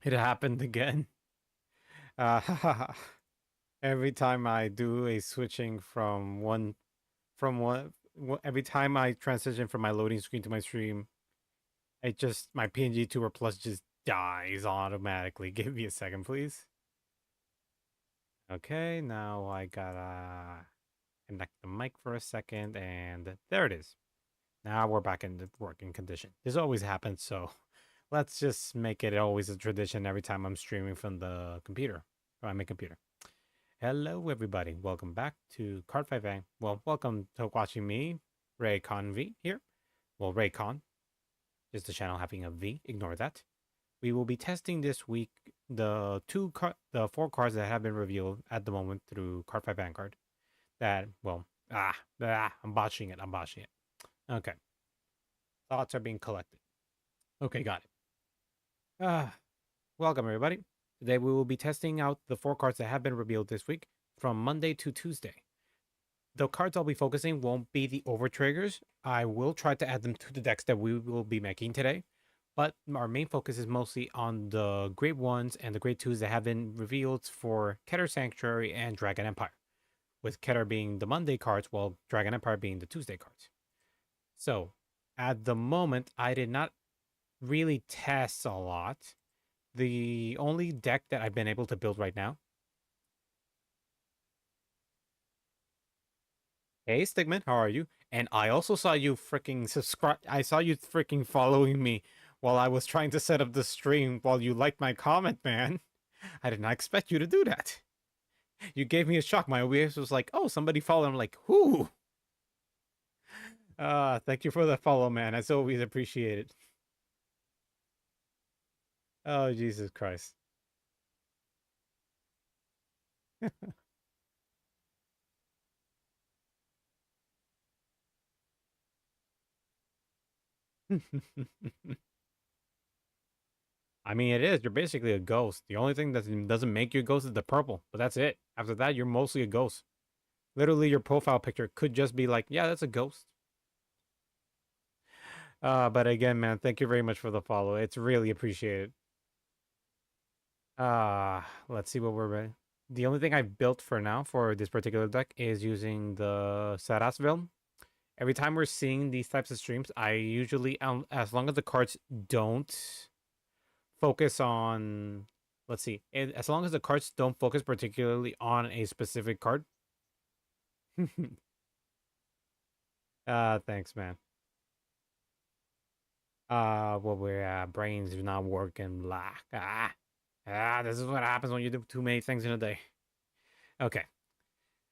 It happened again. Uh, every time I do a switching every time I transition from my loading screen to my stream, my PNG Tuber Plus just dies automatically. Give me a second, please. Okay, now I gotta connect the mic for a second, and there it is. Now we're back in the working condition. This always happens, so let's just make it always a tradition every time I'm streaming from the computer, from my computer. Hello, everybody. Welcome back to Cardfight. Well, welcome to watching me, Ray-KonVT here. Well, Ray-Kon, just the channel having a V. Ignore that. We will be testing this week the four cards that have been revealed at the moment through Cardfight Vanguard. I'm botching it. Okay. Thoughts are being collected. Okay, got it. Welcome, everybody. Today we will be testing out the four cards that have been revealed this week from Monday to Tuesday. The cards I'll be focusing won't be the over triggers. I will try to add them to the decks that we will be making today. But our main focus is mostly on the Grade 1s and the Grade 2s that have been revealed for Keter Sanctuary and Dragon Empire. With Keter being the Monday cards, while Dragon Empire being the Tuesday cards. So, at the moment, I did not really test a lot. The only deck that I've been able to build right now. Hey, Stigman, how are you? And I also saw you freaking subscribe. I saw you freaking following me while I was trying to set up the stream while you liked my comment, man. I did not expect you to do that. You gave me a shock. My OBS was like, oh, somebody followed. I'm like, who? Thank you for the follow, man. As always, appreciate it. Oh, Jesus Christ. I mean, it is. You're basically a ghost. The only thing that doesn't make you a ghost is the purple, but that's it. After that, you're mostly a ghost. Literally, your profile picture could just be like, yeah, that's a ghost. But again, man, thank you very much for the follow. It's really appreciated. Let's see what we're ready. The only thing I've built for now for this particular deck is using the Sarasville. Every time we're seeing these types of streams, I usually, as long as the cards don't focus on, let's see, as long as the cards don't focus particularly on a specific card. Thanks, man. Well, we're brains are not working. This is what happens when you do too many things in a day. Okay.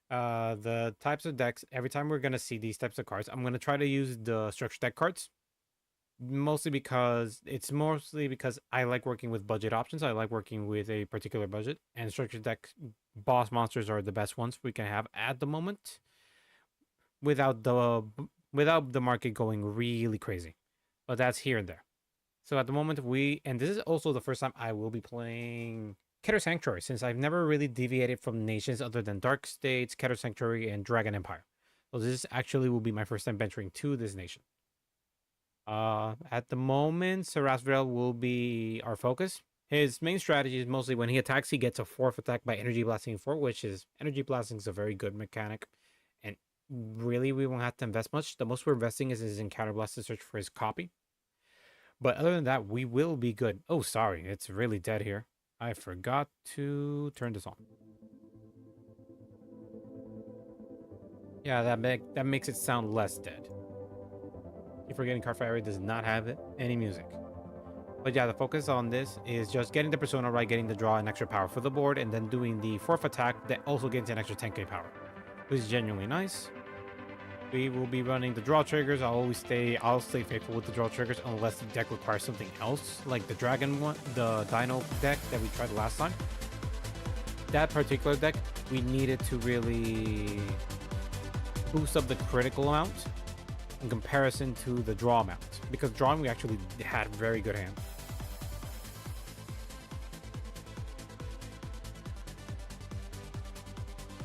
The types of decks, every time we're going to see these types of cards, I'm going to try to use the structure deck cards. Mostly because I like working with budget options. I like working with a particular budget, and structure deck boss monsters are the best ones we can have at the moment without the market going really crazy. But that's here and there. So at the moment and this is also the first time I will be playing Keter Sanctuary, since I've never really deviated from nations other than Dark States, Keter Sanctuary, and Dragon Empire. So this actually will be my first time venturing to this nation. At the moment, Sarasville will be our focus. His main strategy is mostly when he attacks, he gets a 4th attack by Energy Blasting 4, which is Energy Blasting is a very good mechanic. And really, we won't have to invest much. The most we're investing is in Counter Blast to search for his copy. But other than that, we will be good. Oh, sorry, it's really dead here. I forgot to turn this on. Yeah, that makes it sound less dead. You're forgetting Cardfight does not have any music. But yeah, the focus on this is just getting the persona right, getting the draw and extra power for the board, and then doing the 4th attack that also gets an extra 10k power, which is genuinely nice. We will be running the draw triggers. I'll stay faithful with the draw triggers unless the deck requires something else, like the dragon one, the dino deck that we tried last time. That particular deck, we needed to really boost up the critical amount in comparison to the draw amount, because drawing we actually had very good hand.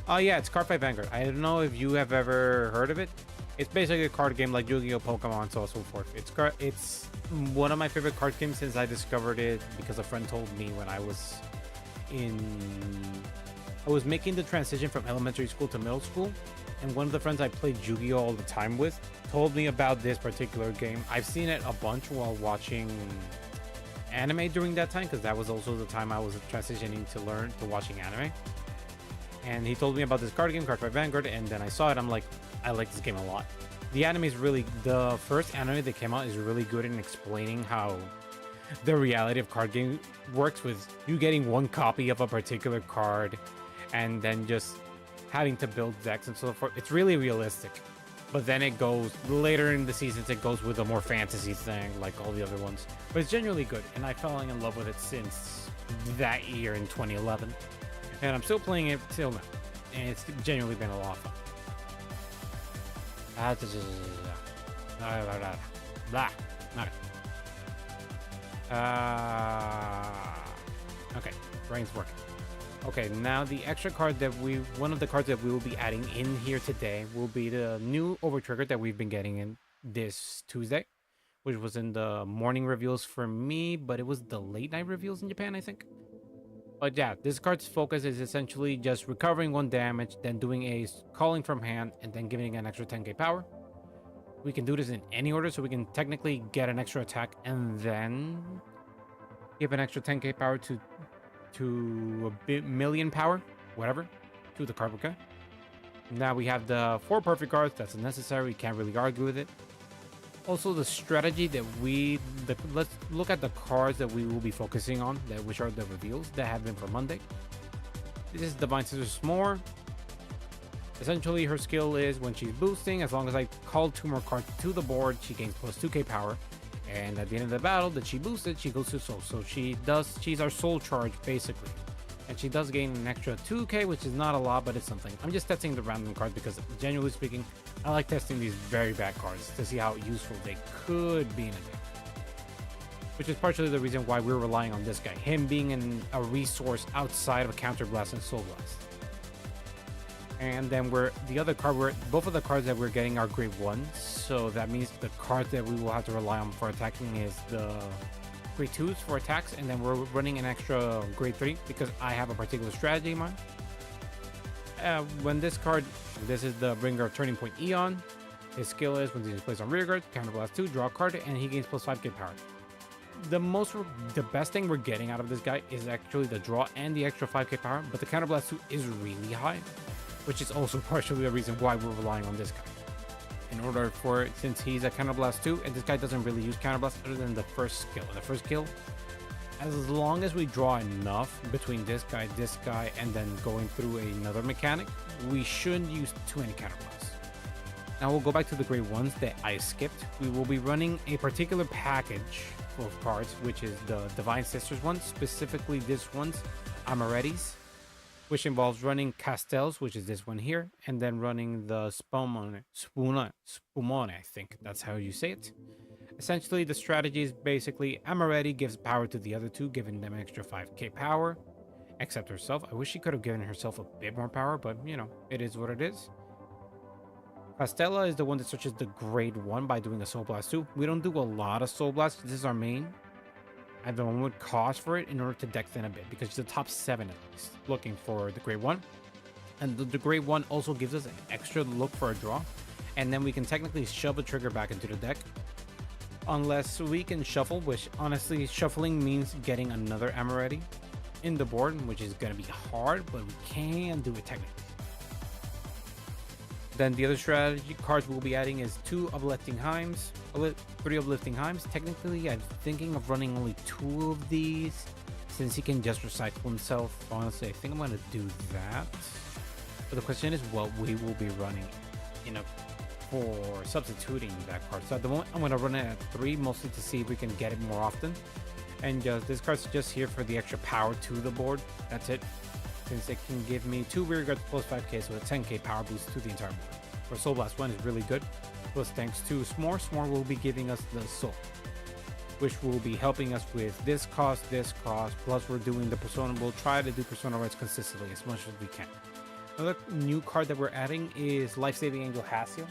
Oh yeah, it's Cardfight Vanguard. I don't know if you have ever heard of it. It's basically a card game like Yu-Gi-Oh, Pokemon, so on and so forth. one of my favorite card games since I discovered it because a friend told me when I was making the transition from elementary school to middle school, and one of the friends I played Yu-Gi-Oh all the time with told me about this particular game. I've seen it a bunch while watching anime during that time, because that was also the time I was transitioning to watching anime. And he told me about this card game, Cardfight Vanguard, and then I saw it. I'm like, I like this game a lot. The anime is really, the first anime that came out is really good in explaining how the reality of card game works, with you getting one copy of a particular card and then just having to build decks and so forth. It's really realistic. But then it goes later in the seasons, it goes with a more fantasy thing like all the other ones. But it's genuinely good, and I fell in love with it since that year in 2011. And I'm still playing it till now, and it's genuinely been a lot of fun. Okay, brain's working. Okay, now the extra card one of the cards that we will be adding in here today will be the new Overtrigger that we've been getting in this Tuesday, which was in the morning reveals for me, but it was the late night reveals in Japan, I think. But yeah, this card's focus is essentially just recovering 1 damage, then doing a calling from hand, and then giving an extra 10k power. We can do this in any order, so we can technically get an extra attack and then give an extra 10k power to a million power, whatever, to the card. Okay. Now we have the 4 perfect cards. That's necessary. We can't really argue with it. Also, the strategy that let's look at the cards that we will be focusing on, which are the reveals that have been for Monday. This is Divine Scissors S'more. Essentially, her skill is when she's boosting, as long as I call 2 more cards to the board, she gains plus 2k power. And at the end of the battle that she boosted, she goes to soul. So she's our soul charge, basically. And she does gain an extra 2k, which is not a lot, but it's something. I'm just testing the random cards because, genuinely speaking, I like testing these very bad cards to see how useful they could be in a deck. Which is partially the reason why we're relying on this guy. Him being a resource outside of Counterblast and Soul Blast. And then both of the cards that we're getting are grade 1, so that means the cards that we will have to rely on for attacking is the grade 2s for attacks, and then we're running an extra grade 3 because I have a particular strategy in mind. When this is the Bringer of Turning Point Eon. His skill is when he's placed on rearguard, Counterblast 2, draw a card, and he gains plus 5k power. The best thing we're getting out of this guy is actually the draw and the extra 5k power, but the Counterblast 2 is really high, which is also partially the reason why we're relying on this guy. Since he's a Counterblast 2, and this guy doesn't really use Counterblast other than the first skill. The first skill, as long as we draw enough between this guy, and then going through another mechanic, we shouldn't use too many Counterblasts. Now we'll go back to the grade 1s that I skipped. We will be running a particular package of cards, which is the Divine Sisters one, specifically this one's Amaretti's, which involves running Castells, which is this one here, and then running the Spumone, I think that's how you say it. Essentially, the strategy is basically Amaretti gives power to the other 2, giving them an extra 5k power, except herself. I wish she could have given herself a bit more power, but you know, it is what it is. Castella is the one that switches the grade 1 by doing a Soul Blast 2. We don't do a lot of Soul Blasts. This is our main. I have the one with cost for it in order to deck thin a bit, because it's the top 7 at least, looking for the grade 1. And the grade 1 also gives us an extra look for a draw, and then we can technically shove a trigger back into the deck. Unless we can shuffle, which honestly, shuffling means getting another Amaretti in the board, which is going to be hard, but we can do it technically. Then the other strategy cards we'll be adding is 3 Uplifting Heims. Technically, I'm thinking of running only 2 of these, since he can just recycle himself. Honestly, I think I'm going to do that. But the question is what we will be running for substituting that card. So at the moment, I'm going to run it at 3, mostly to see if we can get it more often. And this card's just here for the extra power to the board. That's it. Since it can give me 2 rearguards plus 5k, so a 10k power boost to the entire board. For Soul Blast 1 is really good. Plus, thanks to S'more, S'more will be giving us the Soul, which will be helping us with this cost, plus we're doing the Persona. We'll try to do Persona Rights consistently as much as we can. Another new card that we're adding is Life Saving Angel Hasio.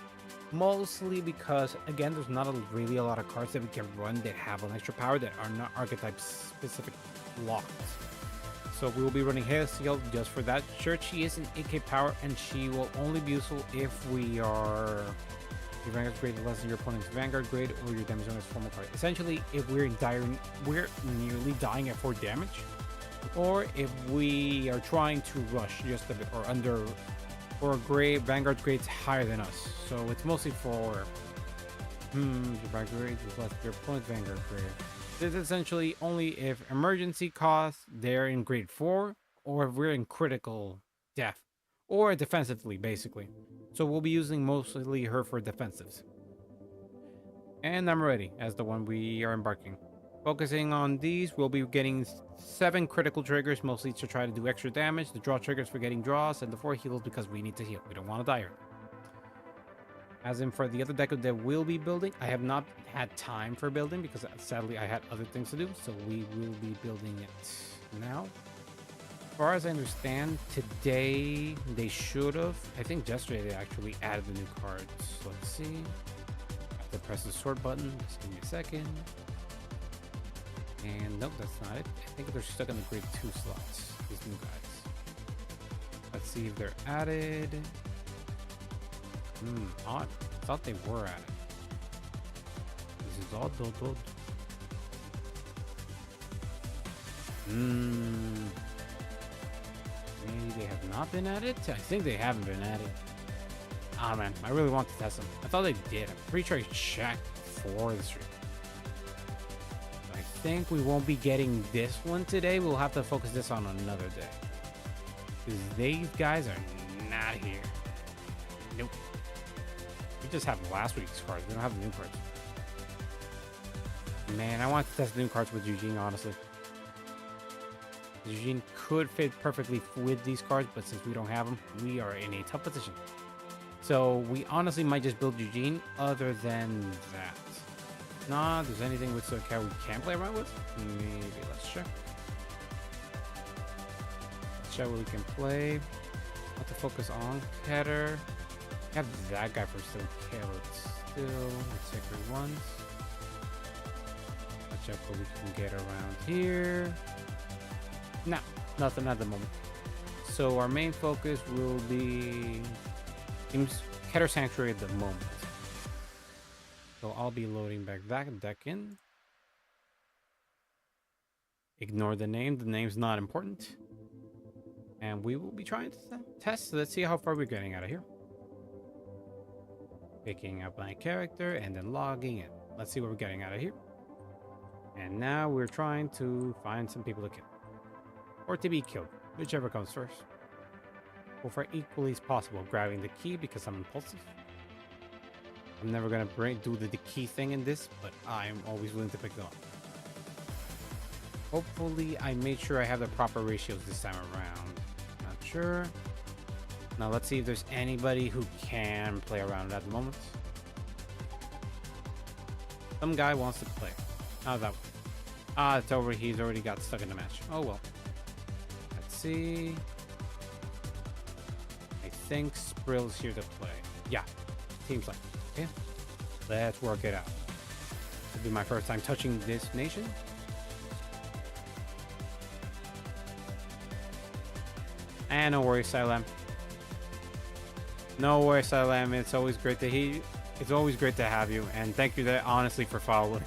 Mostly because, again, there's not really a lot of cards that we can run that have an extra power that are not archetype specific locked. So we will be running Hail just for that. Sure, she is an 8k power, and she will only be useful if we are your Vanguard grade less than your opponent's Vanguard grade or your damage on its formal card. Essentially, if we're nearly dying at 4 damage, or if we are trying to rush just a bit or under, or grade Vanguard grades higher than us. So it's mostly for the Vanguard grade is less your opponent's Vanguard grade. This is essentially only if emergency costs they're in grade 4, or if we're in critical death, or defensively, basically. So we'll be using mostly her for defensives. And I'm ready as the one we are embarking. Focusing on these, we'll be getting 7 critical triggers, mostly to try to do extra damage. The draw triggers for getting draws, and the 4 heals because we need to heal. We don't want to die here. As in for the other deck that we'll be building, I have not had time for building because sadly I had other things to do. So we will be building it now. As far as I understand, today they should have. I think yesterday they actually added the new cards. Let's see. I have to press the sort button. Just give me a second. And nope, that's not it. I think they're stuck in the grade 2 slots. These new guys. Let's see if they're added. Odd. I thought they were added. This is odd. Maybe they have not been added? I think they haven't been added. Ah, man. I really want to test them. I thought they did. I'm pretty sure I checked for the stream. I think we won't be getting this one today. We'll have to focus this on another day. Because these guys are not here. Nope. We just have last week's cards. We don't have the new cards. Man, I want to test the new cards with Eugene, honestly. Eugene could fit perfectly with these cards, but since we don't have them, we are in a tough position. So we honestly might just build Eugene other than that. Nah, there's anything with Sokai we can play around with? Maybe, let's check. Let's check what we can play. Have to focus on Keter. Have that guy for still kill. Still, let's check her once. Let's check what we can get around here. No, nothing at the moment. So our main focus will be Keter Sanctuary at the moment. So I'll be loading back that deck in. Ignore the name. The name's not important. And we will be trying to test. So let's see how far we're getting out of here. Picking up my character and then logging in. Let's see what we're getting out of here. And now we're trying to find some people to kill. Or to be killed, whichever comes first. Or for equally as possible, grabbing the key because I'm impulsive. I'm never gonna do the key thing in this, but I'm always willing to pick them up. Hopefully I made sure I have the proper ratios this time around. Not sure. Now let's see if there's anybody who can play around at the moment. Some guy wants to play. How's that one? Ah, it's over. He's already got stuck in the match. Oh well. Let's see. I think Sprill's here to play. Yeah. Seems like it. Okay. Let's work it out. This will be my first time touching this nation. And no worries, Silam. No worries, Silam. It's always great to hear you. It's always great to have you, and thank you honestly for following.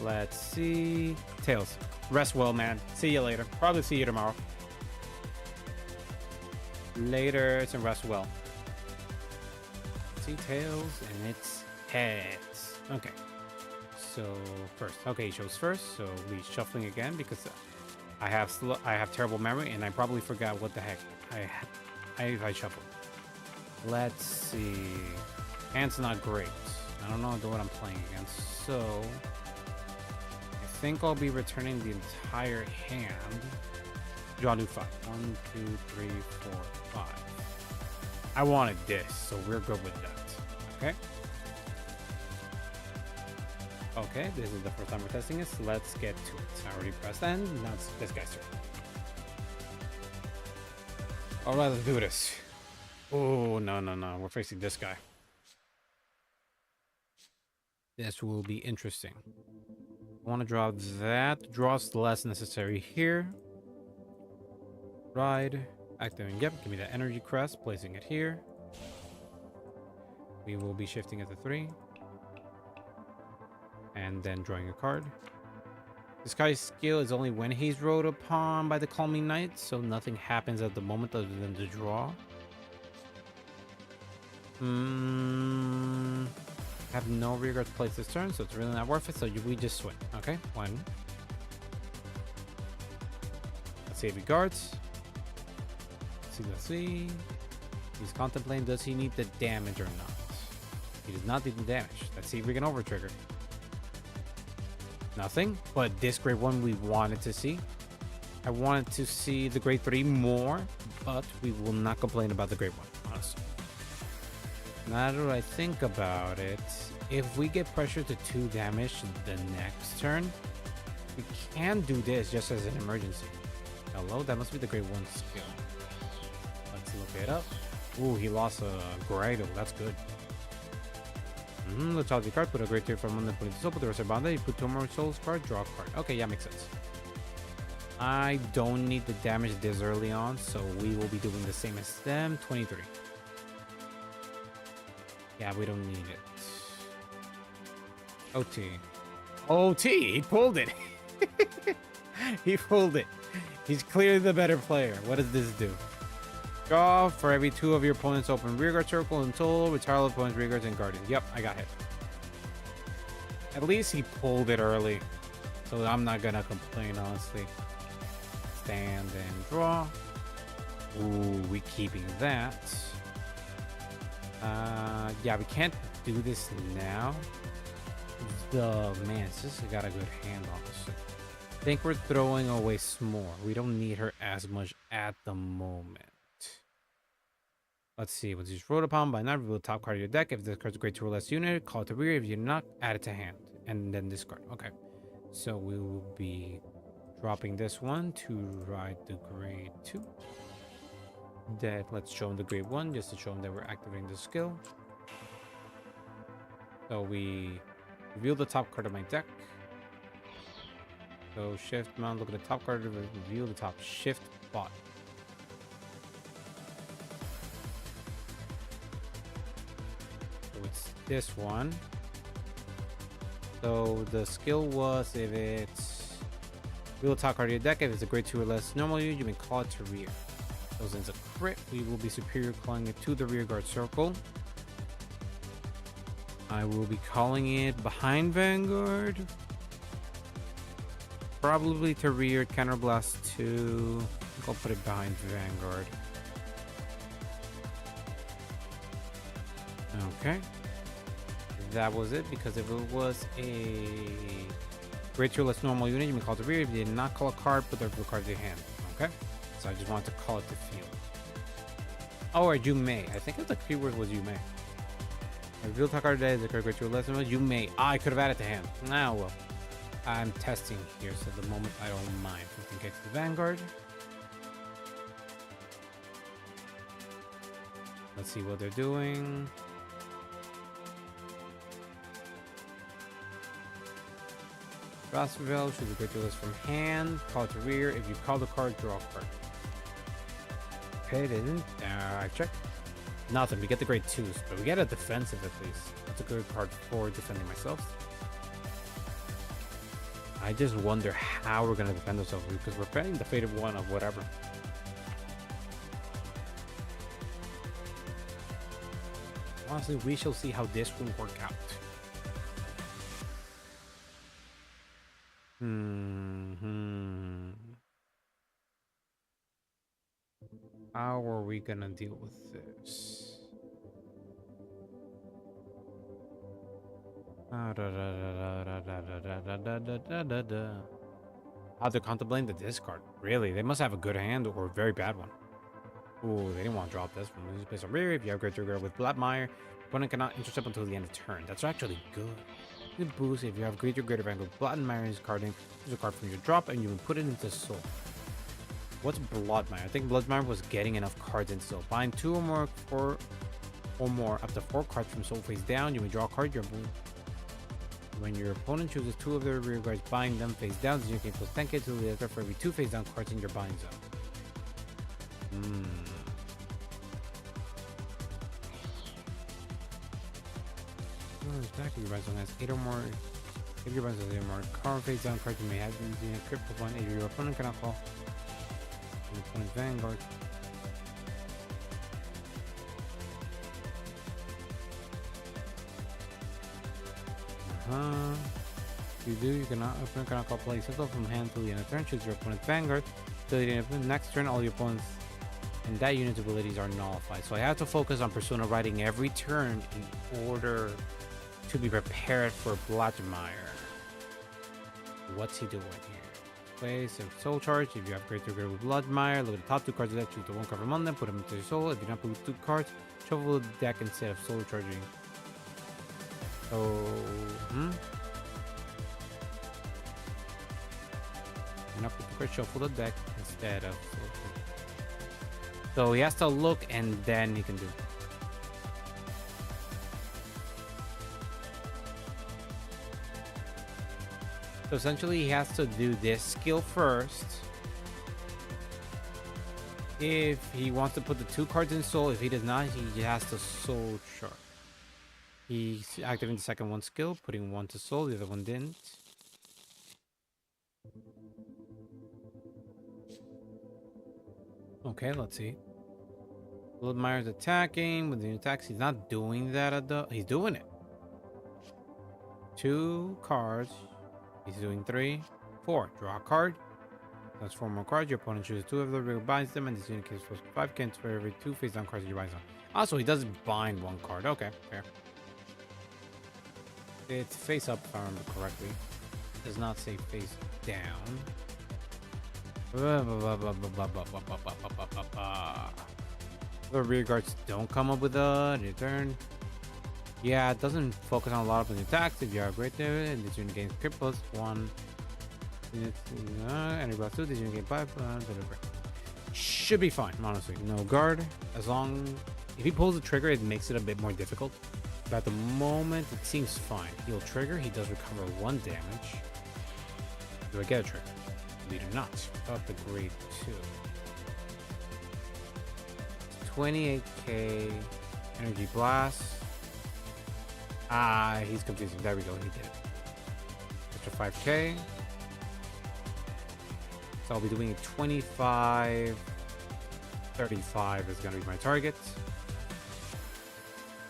Let's see. Tails. Rest well, man. See you later. Probably see you tomorrow. Later, and rest well. See Tails, and it's heads. Okay. So first, okay, he shows first. So we shuffling again because I have terrible memory, and I probably forgot what the heck I shuffled. Let's see. Hand's not great. I don't know what I'm playing against. So I think I'll be returning the entire hand. Draw new 5. 1, 2, 3, 4, 5. I wanted this, so we're good with that. Okay. Okay, this is the first time we're testing this. Let's get to it. I already pressed end. Now it's this guy's turn. Alright, let's do this. Oh, no. We're facing this guy. This will be interesting. I want to draw that. Draws less necessary here. Ride. Activating. Yep. Give me that energy crest. Placing it here. We will be shifting it to 3. And then drawing a card. This guy's skill is only when he's rode upon by the Calming Knight, so nothing happens at the moment other than the draw. Have no rear guards placed this turn, so it's really not worth it, so we just swing. Okay, 1. Let's see if he guards. Let's see. He's contemplating, does he need the damage or not? He does not need the damage. Let's see if we can over trigger. Nothing, but this grade 1 we wanted to see. I wanted to see the grade 3 more, but we will not complain about the grade 1, honestly. Now that I think about it, if we get pressure to 2 damage the next turn, we can do this just as an emergency. Hello, that must be the grade 1 skill. Let's look it up. Ooh, he lost a Grado, that's good. Let's draw the card, put a grade 3 from one, then put it to put the rest of bond. You put 2 more souls card, draw a card. Okay, yeah, makes sense. I don't need the damage this early on, so we will be doing the same as them. 23. Yeah, we don't need it. OT. OT! He pulled it! He pulled it. He's clearly the better player. What does this do? Draw for every 2 of your opponent's open rearguard circle until retire all opponent's rearguards and guardian. Yep, I got hit. At least he pulled it early, so I'm not gonna complain, honestly. Stand and draw. Ooh, we keeping that. Yeah, we can't do this now. Man, this has got a good hand on us. I think we're throwing away S'more. We don't need her as much at the moment. Let's see. Once he's rode upon by night, reveal the top card of your deck. If this card's a grade 2 or less unit, call it to rear. If you're not, add it to hand. And then discard. Okay. So we will be dropping this one to ride the grade 2. Then let's show him the grade 1 just to show him that we're activating the skill. So we reveal the top card of my deck. So shift mount, look at the top card, reveal the top, shift bot. So it's this one. So the skill was if it's reveal the top card of your deck, if it's a grade 2 or less normal unit, you can call it to rear. So since it's a crit, we will be superior calling it to the rear guard circle. I will be calling it behind Vanguard. Probably to rear, counterblast 2. I'll put it behind Vanguard. Okay. That was it, because if it was a grade 2 less normal unit, you may call it to rear. If you did not call a card, put the card to your hand. Okay? So I just wanted to call it to field. Oh, or you may. I think the keyword was you may. Reveal top card today, the card grade 2 or less normal, you may. I could have added to hand. Now, well. I'm testing here, so the moment I don't mind. We can get to the Vanguard. Let's see what they're doing. Rosterville, should be great to list from hand. Call to rear. If you call the card, draw a card. Okay, they didn't. I checked. Nothing. We get the grade 2s, but we get a defensive at least. That's a good card for defending myself. I just wonder how we're going to defend ourselves, because we're playing the fated one of whatever. Honestly, we shall see how this will work out. How are we going to deal with this? How they're contemplating the discard. Really? They must have a good hand or a very bad one. Ooh, they didn't want to drop this one. Lose place on rear. If you have great trigger with Blattmeyer, opponent cannot intercept until the end of turn. That's actually good. Good boost. If you have greater greater rank with Blattmeyer's carding, use a card from your drop and you can put it into soul. What's Bloodmire? I think Bloodmire was getting enough cards in soul. Bind 2 or more, up to 4 cards from soul face down. You may draw a card. Your When your opponent chooses 2 of their rear guards, bind them face down. This unit gains plus 10k to the other for every 2 face down cards in your bind zone. Back to your bind zone has 8 or more. If your bind zone has 8 or more card face down cards, you may have these unit crit plus 1. Your opponent cannot call your opponent's vanguard. You do, you cannot call play simple from hand till the end of turn. Choose your opponent's vanguard. Till the end of the next turn, all your opponents and that unit's abilities are nullified. So I have to focus on Persona writing every turn in order to be prepared for Blodgemire. What's he doing here? Place a soul charge. If you upgrade to with Blodgemire, look at the top 2 cards of the deck, choose the 1 card from them, put them into your soul. If you don't put 2 cards, shuffle the deck instead of soul charging. So, and up with the shuffle the deck instead of. So he has to look and then he can do. So essentially he has to do this skill first. If he wants to put the 2 cards in soul, if he does not, he has to soul charge. He's activating the second 1 skill, putting 1 to soul, the other one didn't. Okay, let's see. Blodgemire's attacking with the attacks. He's not doing that at the. He's doing it. 2 cards. He's doing 3, 4. Draw a card. That's 4 more cards. Your opponent chooses 2 of them, binds them, and this unit gives plus 5 cans for every 2 face down cards you bind them. Also, he doesn't bind 1 card. Okay, fair. It's face up, if I remember correctly. It does not say face down. The rear guards don't come up with a new turn. Yeah, it doesn't focus on a lot of the attacks. If you are great there, and this unit gains crit plus 1. And plus 2, this unit gains 5. Should be fine, honestly. No guard. As long if he pulls the trigger, it makes it a bit more difficult. But at the moment, it seems fine. He'll trigger. He does recover 1 damage. Do I get a trigger? We do not. Up the grade 2. 28k energy blast. He's confusing. There we go. He did it. Extra 5k. So I'll be doing 25. 35 is going to be my target.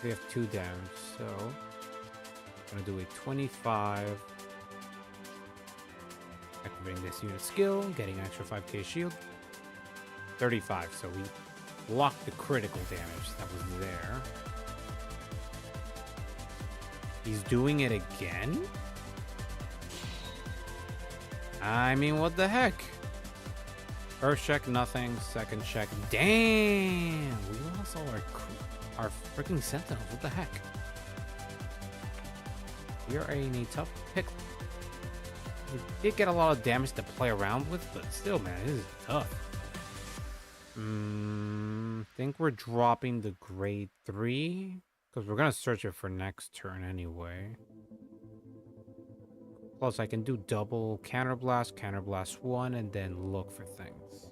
We have 2 damage, so I'm going to do a 25. Activating this unit skill, getting an extra 5k shield. 35, so we blocked the critical damage that was there. He's doing it again? I mean, what the heck? First check, nothing. Second check, damn! We lost all our freaking sentinels. What the heck? We are in a tough pick. We did get a lot of damage to play around with, but still, man, this is tough. Think we're dropping the grade 3 because we're gonna search it for next turn anyway. Plus, I can do double counterblast 1, and then look for things.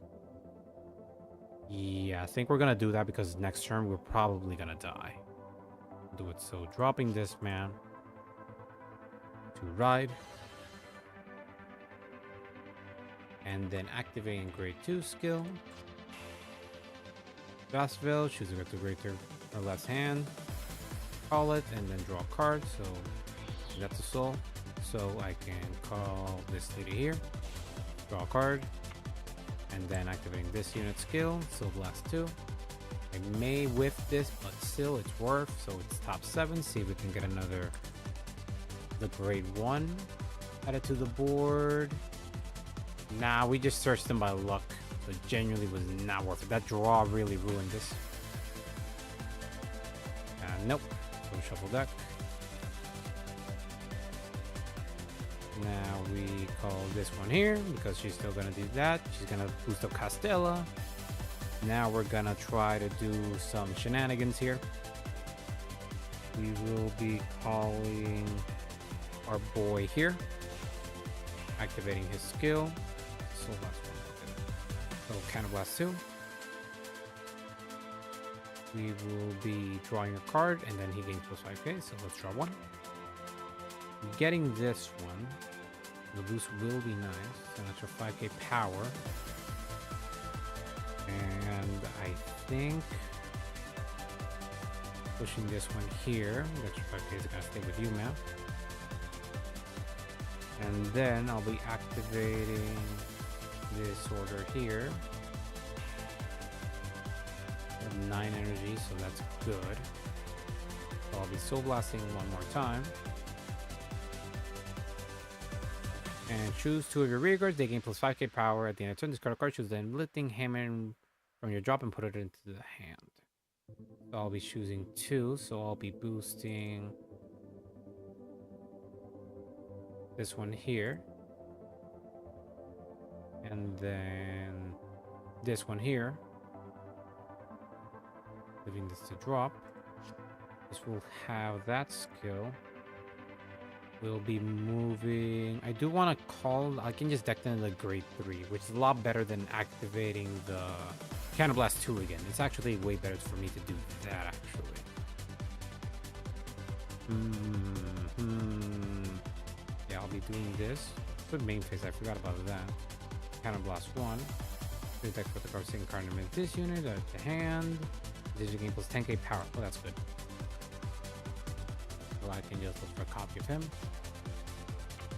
Yeah, I think we're gonna do that because next turn we're probably gonna die. Do it. So dropping this man to ride. And then activating grade 2 skill. Vastville, choosing up to grade 3 or left hand. Call it and then draw a card. So that's a soul. So I can call this lady here. Draw a card. And then activating this unit skill. So blast 2. I may whiff this, but still it's worth. So it's top 7. See if we can get another the grade 1 added to the board. Nah, we just searched them by luck. So it genuinely was not worth it. That draw really ruined this. Nope. So shuffle deck. Now we call this one here because she's still gonna do that. She's gonna boost up Castella. Now we're gonna try to do some shenanigans here. We will be calling our boy here, activating his skill. So last one. So Counterblast 2. We will be drawing a card, and then he gains plus 5k. So let's draw one. Getting this one, the boost will be nice. An extra 5k power. And I think pushing this one here, the extra 5k is gonna stay with you, man. And then I'll be activating this order here. I have 9 energy, so that's good. So I'll be Soul Blasting one more time. And choose 2 of your rear guards. They gain plus 5k power. At the end of turn, discard a card. Choose the lifting hammer from your drop and put it into the hand. So I'll be choosing 2. So I'll be boosting this one here. And then this one here. Leaving this to drop. This will have that skill. We'll be moving. I do want to call. I can just deck them the grade 3, which is a lot better than activating the Counterblast 2 again. It's actually way better for me to do that, actually. Yeah, I'll be doing this. Good main phase. I forgot about that. Counterblast 1. This deck for the card second card in this unit at the hand. Digital game plus 10k power. Oh, that's good. So I can just look for a copy of him.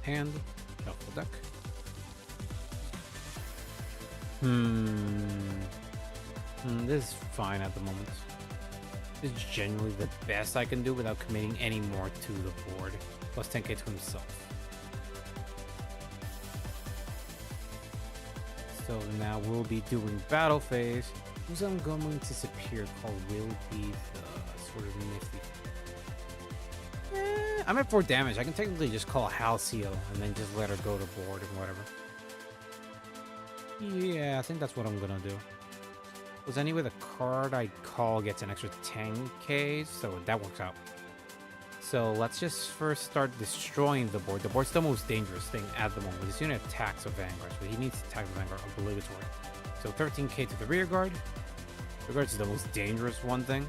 Hand. Shuffle deck. This is fine at the moment. This is genuinely the best I can do without committing any more to the board. Plus 10k to himself. So now we'll be doing battle phase. Who's I'm going to disappear called will be the sort of nifty. I'm at 4 damage. I can technically just call Halcyon and then just let her go to board and whatever. Yeah, I think that's what I'm gonna do. Because anyway, the card I call gets an extra 10k, so that works out. So let's just first start destroying the board. The board's the most dangerous thing at the moment. This unit attacks a Vanguard, so he needs to attack the Vanguard obligatory. So 13k to the rear guard. Rear guard is the most dangerous one thing.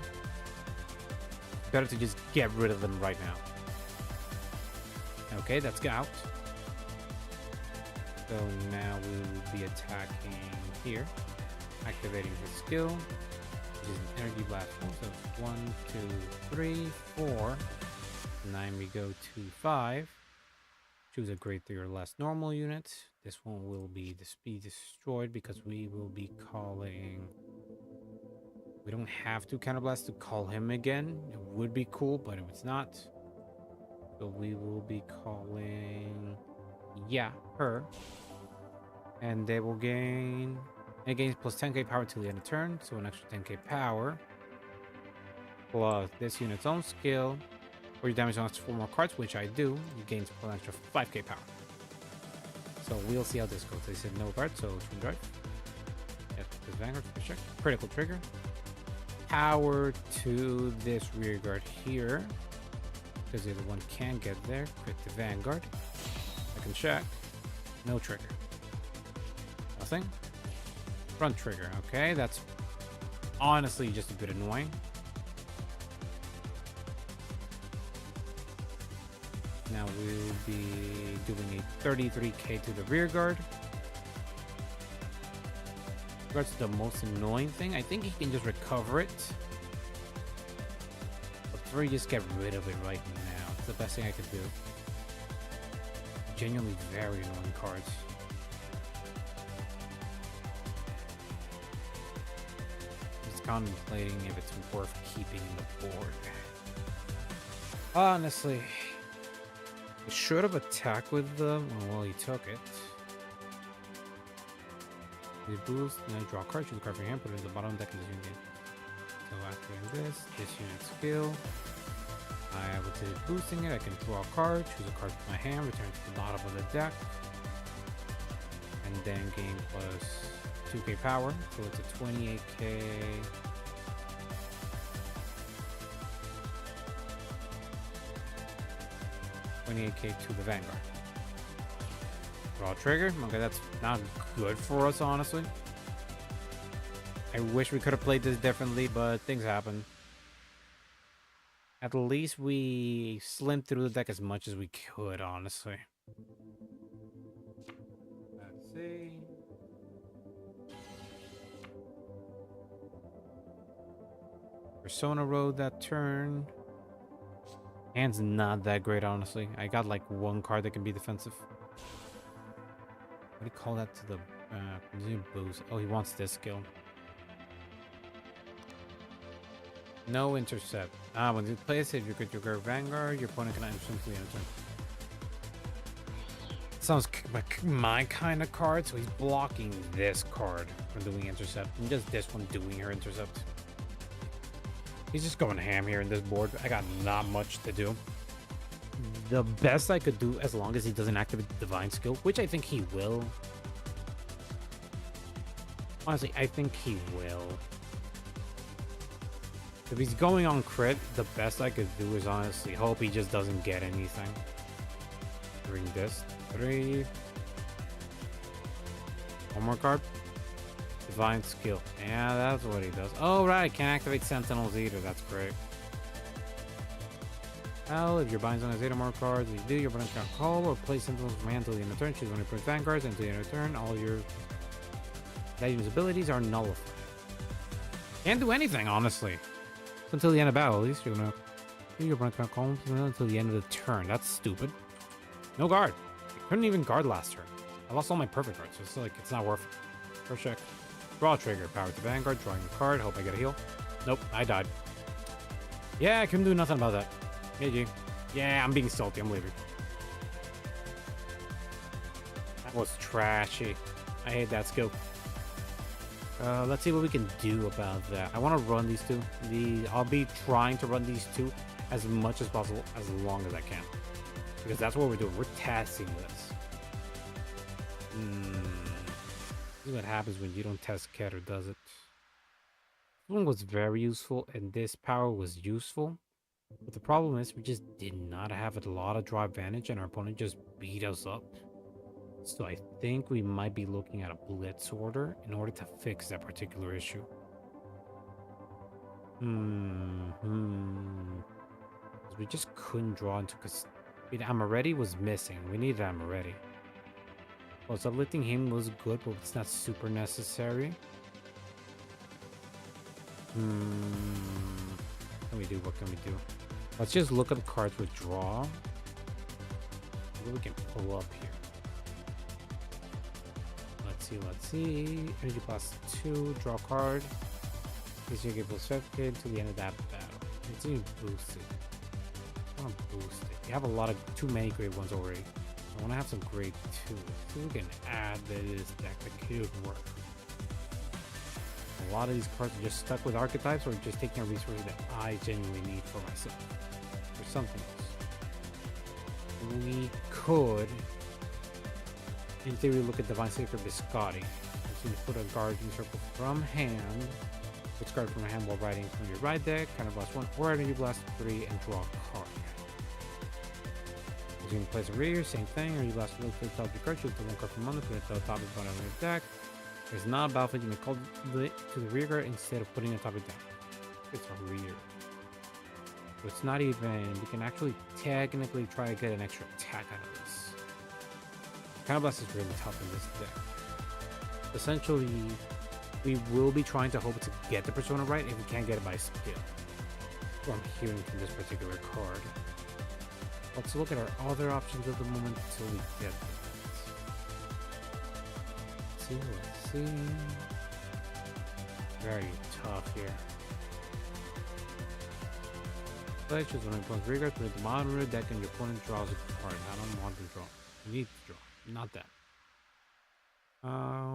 Better to just get rid of them right now. Okay, that's out. So now we will be attacking here. Activating his skill, which is an energy blast. So 1, 2, 3, 4. 9 we go to 5. Choose a grade 3 or less normal unit. This one will be destroyed because we will be calling. We don't have to counterblast to call him again. It would be cool, but it's not. So we will be calling, yeah, her. And they will gain. It gains plus 10k power till the end of turn, so an extra 10k power. Plus this unit's own skill. Or your damage on 4 more cards, which I do. You gain an extra 5k power. So we'll see how this goes. They said no card, so twin drive. Yep, this Vanguard for check. Critical trigger. Power to this rear guard here. Because the other one can get there. Crit the Vanguard. I can check. No trigger. Nothing. Front trigger. Okay, that's honestly just a bit annoying. Now we'll be doing a 33k to the rear guard. That's the most annoying thing. I think he can just recover it. But three, just get rid of it right now. It's the best thing I could do. Genuinely very annoying cards. Just contemplating if it's worth keeping the board. Honestly. I should have attacked with them. Well, he took it. We boost, and then draw a card, choose a card from your hand, put it in the bottom deck of this unit. So activating this unit skill. I will do boosting it. I can draw a card, choose a card from my hand, return it to the bottom of the deck. And then gain plus 2k power. So it's a 28k. 28k to the Vanguard. Draw trigger. Okay, that's not good for us, honestly. I wish we could have played this differently, but things happen. At least we slimmed through the deck as much as we could, honestly. Let's see. Persona Road that turn. Hand's not that great, honestly. I got like one card that can be defensive. What do you call that to the boost? Oh, he wants this skill. No intercept. When you place it, you get your Vanguard, your opponent can instantly enter. Sounds like my kind of card, so he's blocking this card from doing intercept, and just this one doing her intercept. He's just going ham here in this board. I got not much to do. The best I could do, as long as he doesn't activate the Divine Skill, which I think he will. Honestly, I think he will. If he's going on crit, the best I could do is honestly hope he just doesn't get anything. Bring this. 3. One more card. Divine Skill. Yeah, that's what he does. Oh, right. Can't activate Sentinels either. That's great. Well, if your bind's on his 8 or more cards, you do, your opponent can call or play Sentinels from hand until the end of turn. Choose one of your Vanguards until the end of turn. All your Daimyo's abilities are nullified. Can't do anything, honestly. Until the end of battle, at least you're gonna do your opponent can call until the end of the turn. That's stupid. No guard. I couldn't even guard last turn. I lost all my perfect cards, so it's like it's not worth it. First check. Draw trigger. Power to Vanguard. Drawing a card. Hope I get a heal. Nope, I died. Yeah, I couldn't do nothing about that. GG. Yeah, I'm being salty. I'm leaving. That was trashy. I hate that skill. Let's see what we can do about that. I want to run these two. I'll be trying to run these two as much as possible, as long as I can. Because that's what we're doing. We're testing this. This is what happens when you don't test Keter, does it? This one was very useful, and this power was useful. But the problem is, we just did not have a lot of draw advantage, and our opponent just beat us up. So I think we might be looking at a blitz order in order to fix that particular issue. We just couldn't draw into... Amaretti was missing. We needed Amaretti. Well, uplifting him was good, but it's not super necessary. What can we do? What can we do? Let's just look at the cards with draw. Maybe we can pull up here. Let's see. Energy plus 2, draw card. This year plus 5k to the end of that battle. Let's see, boost it. I want to boost it. You have a lot of too many grade 1s already. I want to have some grade 2s. So we can add this deck that could work. A lot of these cards are just stuck with archetypes, or just taking a resource that I genuinely need for myself. Or something else. We could, in theory, look at Divine Sacred Biscotti. So you put a Guardian Circle from hand, discard from your hand while riding from your ride deck, kind of blast 1, or Energy Blast 3, and draw a card. You can place a rear, same thing, or you blast the top of your card, choose the 1 card from under, put it to the top and bottom of your deck. It's not a battlefield, you may call it to the rear guard instead of putting it on top of your deck. It's a rear. So it's not even, we can actually technically try to get an extra attack out of this. Counterblast is really tough in this deck. Essentially, we will be trying to hope to get the persona right if we can't get it by skill. What I'm hearing from this particular card. Let's look at our other options at the moment until we get that. Let's see. Very tough here. Play choose one opponent's rear guard, put it to the bottom of your deck, and your opponent draws a card. I don't want to draw. You need to draw. Not that.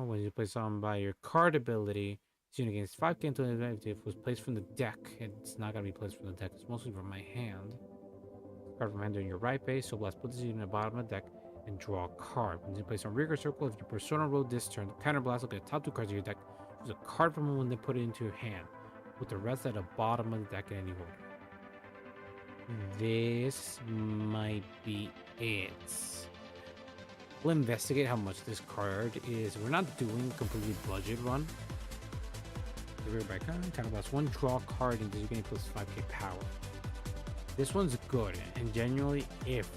When you play something by your card ability, it's unit against 5k until if it was placed from the deck. It's not gonna be placed from the deck. It's mostly from my hand. Card from hand in your right base, so let's put this unit in the bottom of the deck and draw a card. When you place on rear guard circle, if your persona rolled this turn, counter blast will get top 2 cards of your deck. Choose a card from when they put it into your hand. Put the rest at the bottom of the deck in any order. This might be it. We'll investigate how much this card is. We're not doing completely budget run. Counterblast 1 draw card and gain plus 5k power. This one's good, and genuinely, if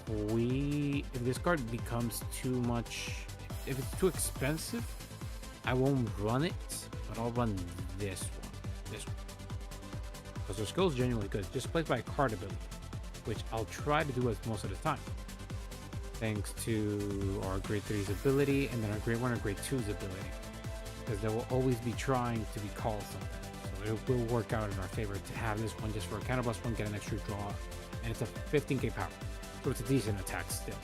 this card becomes too much, if it's too expensive, I won't run it, but I'll run this one, because their skill is genuinely good. Just plays by a card ability, which I'll try to do as most of the time, thanks to our grade 3's ability and then our grade 1 or grade 2's ability, because they will always be trying to be called something. So it will work out in our favor to have this one just for a counterblast 1, get an extra draw, and it's a 15k power, so it's a decent attack still.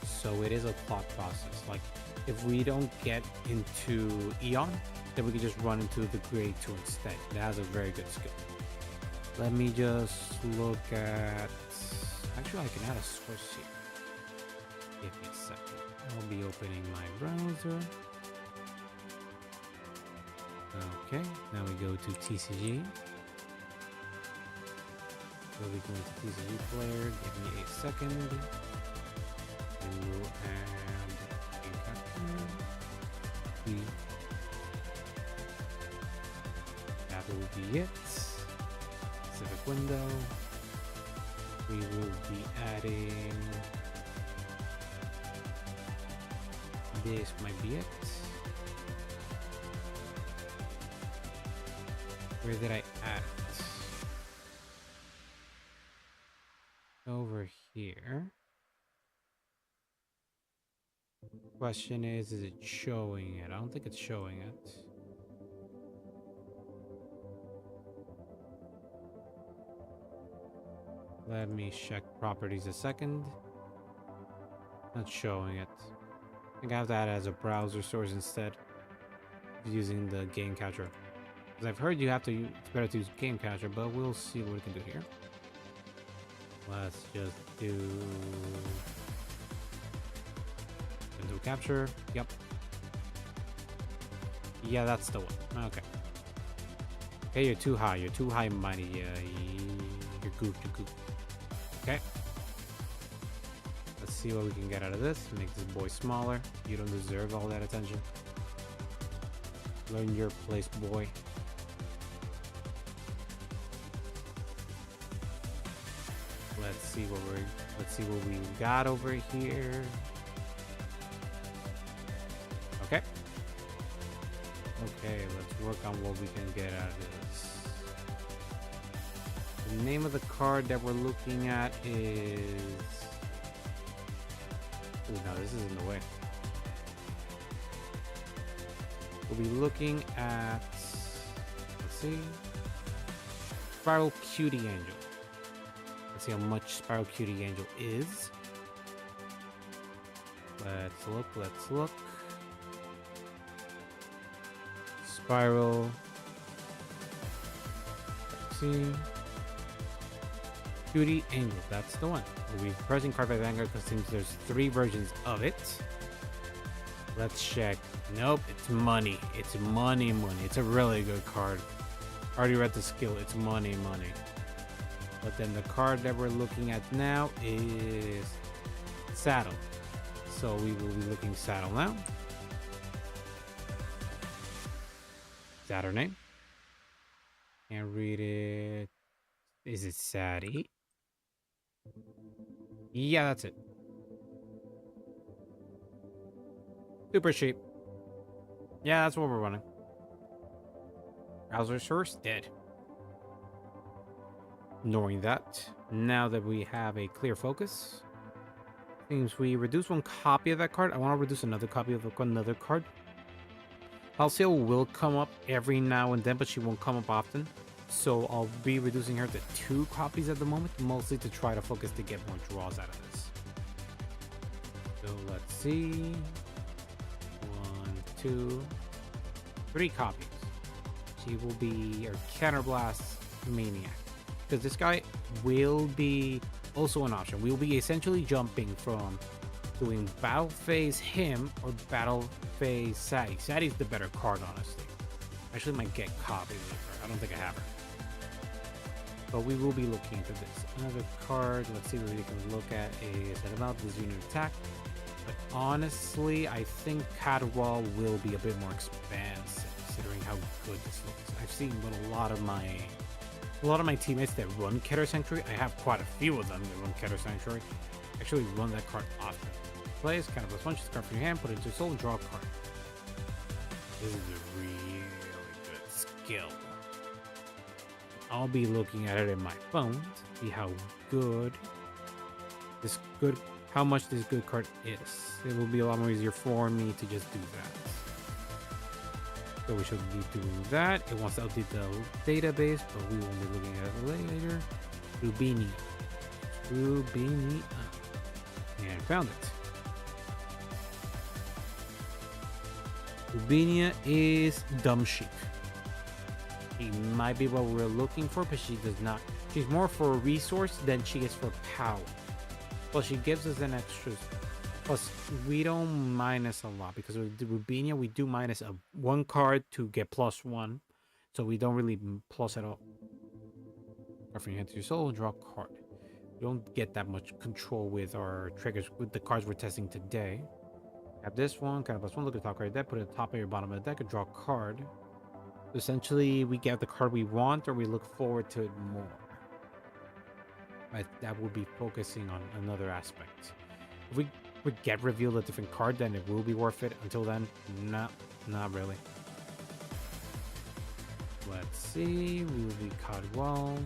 So it is a thought process. Like, if we don't get into Eon, then we can just run into the grade 2 instead. It has a very good skill. Let me just look at... Actually, I can add a source here. Give me a second. I'll be opening my browser. Okay, now we go to TCG. We'll be going to TCG player. Give me a second. And we'll add a capture. That will be it. Specific window. We will be adding... This might be it. Where did I add it? Over here. Question is it showing it? I don't think it's showing it. Let me check properties a second. Not showing it. I think I have to add it as a browser source instead of using the game catcher. Because I've heard you have to, it's better to use game catcher, but we'll see what we can do here. Let's just do window capture. Yep. Yeah, that's the one. Okay. Okay, you're too high. You're too high, mighty. You're goofed. You're goofed. Okay. Let's see what we can get out of this. Make this boy smaller. You don't deserve all that attention. Learn your place, boy. Let's see what we got over here. Okay. Okay, let's work on what we can get out of this. The name of the card that we're looking at is... Oh, no, this is in the way. We'll be looking at... Let's see. Spiral Cutie Angel. Let's see how much Spiral Cutie Angel is. Let's look. Spiral. Let's see. Cutie Angel, that's the one. We'll be pressing Cardfight Vanguard because since there's 3 versions of it. Let's check. Nope, it's money. It's money. It's a really good card. Already read the skill. It's money. But then the card that we're looking at now is Saddle. So we will be looking Saddle now. Saturday. Can't read it. Is it Sadie? Yeah, that's it. Super cheap. Yeah, that's what we're running. Browser source dead. Knowing that, now that we have a clear focus, seems we reduce 1 copy of that card. I want to reduce another copy of another card. Halcyon will come up every now and then, but she won't come up often. So I'll be reducing her to 2 copies at the moment, mostly to try to focus to get more draws out of this. So let's see. 1, 2, 3 copies. She will be our Counterblast Maniac. Because this guy will be also an option. We'll be essentially jumping from doing battle phase him or battle phase Sadie. Sadie's the better card, honestly. I actually might get copies of her. I don't think I have her. but we will be looking into this. Another card, let's see what we can look at, is that about this unit attack. But honestly, I think Cadwell will be a bit more expansive, considering how good this looks. I've seen a lot of my teammates that run Keter Sanctuary. I have quite a few of them that run Keter Sanctuary. Actually run that card often. Plays kind of a bunch of card from your hand, put it into your soul, and draw a card. This is a really good skill. I'll be looking at it in my phone to see how much this good card is. It will be a lot more easier for me to just do that. So we should be doing that. It wants to update the database, but we will be looking at it later. Rubini. And found it. Rubinia is Dumb Sheep. She might be what we're looking for, but she does not. She's more for a resource than she is for power. Plus, she gives us an extra. Plus, we don't minus a lot because with Rubinia, we do minus one card to get +1. So we don't really plus at all. Card from your hand to your soul, draw a card. We don't get that much control with our triggers with the cards we're testing today. Have this one, kind of +1, look at the top card of the deck, put it at the top or your bottom of the deck, and draw a card. So essentially, we get the card we want, or we look forward to it more. Right, that will be focusing on another aspect. If we get revealed a different card, then it will be worth it. Until then, not really. Let's see, we will be Cadwell.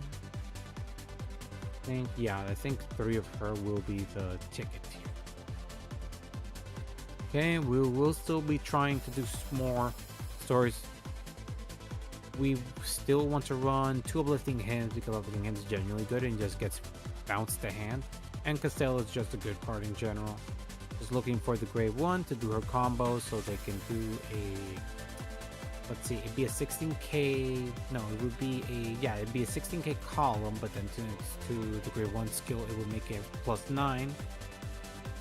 I think 3 of her will be the ticket here. Okay, we will still be trying to do more stories. We still want to run 2 Uplifting Hands because Uplifting Hands is genuinely good and just gets bounced to hand. And Costello is just a good card in general. Just looking for the grade 1 to do her combo so they can do a... Let's see, it'd be a 16k... No, it would be it'd be a 16k column, but then to the grade 1 skill, it would make it +9.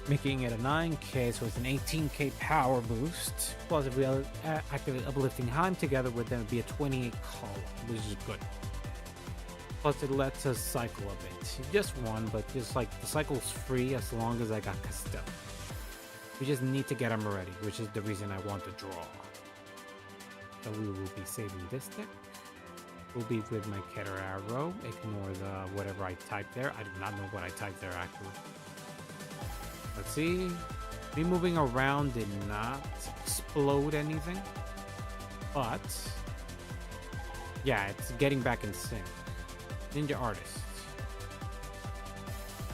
Making it a 9k, so it's an 18k power boost. Plus, if we activate Uplifting Heim together with them, it'd be a 28 column, which is good. Plus, it lets us cycle a bit. Just one, but just like the cycle's free as long as I got Costello. We just need to get them ready, which is the reason I want to draw. So we will be saving this deck. We'll be with my Keter Arrow. Ignore the whatever I typed there. I do not know what I typed there actually. Let's see. Me moving around did not explode anything. But yeah, it's getting back in sync. Ninja Artist.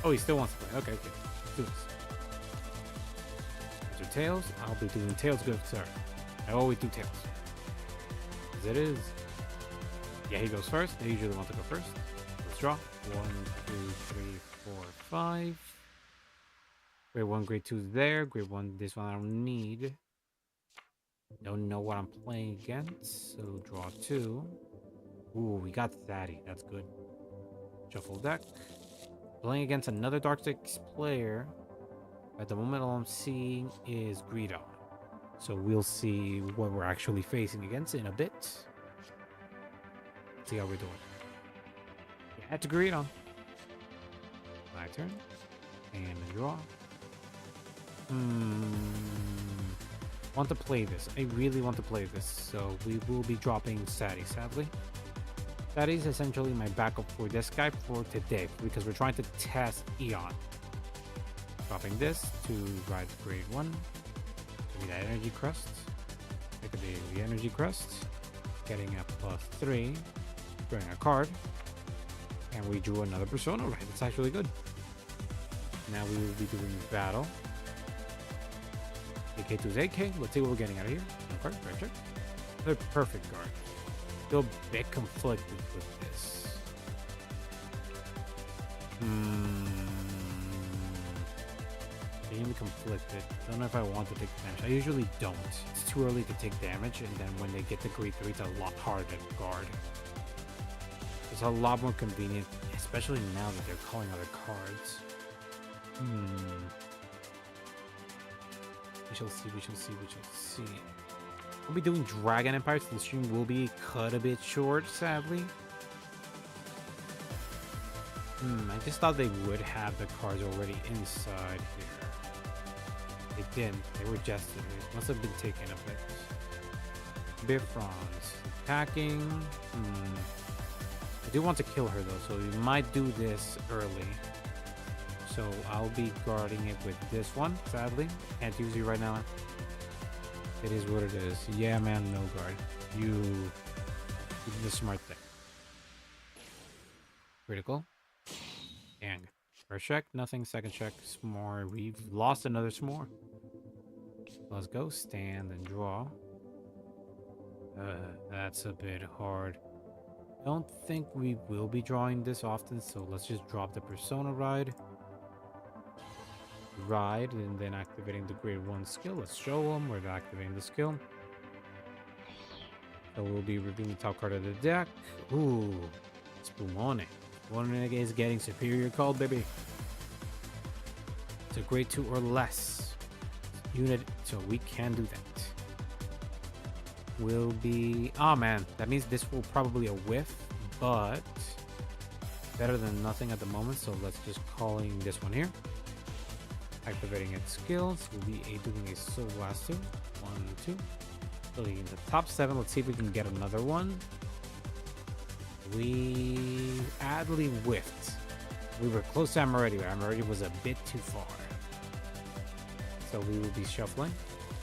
Oh, he still wants to play. Okay. Let's do this. These are tails. I'll be doing tails good, sir. I always do tails. As it is. Yeah, he goes first. They usually want to go first. Let's draw. 1, 2, 3, 4, 5. Grade 1, grade 2 is there. Grade 1, this one I don't need. Don't know what I'm playing against. So draw 2. Ooh, we got Thaddy. That's good. Shuffle deck. Playing against another Dark Six player. At the moment, all I'm seeing is Greedo. So we'll see what we're actually facing against in a bit. See how we're doing. Yeah, had to Greedo. My turn. And draw. Want to play this. I really want to play this. So we will be dropping Sadie, sadly. That is essentially my backup for this guy for today, because we're trying to test Eon. Dropping this to ride grade 1. Give me that energy crest. It could be the energy crest. Getting a +3. Drawing a card. And we drew another persona. Right, that's actually good. Now we will be doing battle. AK2 is AK. Let's see what we're getting out of here. No card, right check. They're perfect guard. Still a bit conflicted with this. Being conflicted. Don't know if I want to take damage. I usually don't. It's too early to take damage, and then when they get to grade 3, it's a lot harder to guard. It's a lot more convenient, especially now that they're calling other cards. We shall see, we shall see, we shall see. We'll be doing Dragon Empire, so the stream will be cut a bit short, sadly. I just thought they would have the cards already inside here. They didn't. They were just, it must have been taken a bit. Bifrons. Attacking. I do want to kill her though, so we might do this early. So I'll be guarding it with this one, sadly. Can't use you right now. It is what it is. Yeah, man, no guard. You did the smart thing. Critical. Dang. First check, nothing. Second check, s'more. We've lost another s'more. Let's go. Stand and draw. That's a bit hard. Don't think we will be drawing this often, so let's just drop the Persona Ride. And then activating the grade 1 skill. Let's show them we're activating the skill. So we'll be revealing the top card of the deck. Ooh, Spumone. Spumone is getting superior called, baby. It's a grade 2 or less unit, so we can do that. Will be... Oh man, that means this will probably a whiff, but better than nothing at the moment, so let's just calling this one here. Activating its skills. We'll be doing a Soul Blast 2. 1, 2. Filling in the top 7. Let's see if we can get another one. We adly whiffed. We were close to Amoretti, but Amoretti was a bit too far. So we will be shuffling.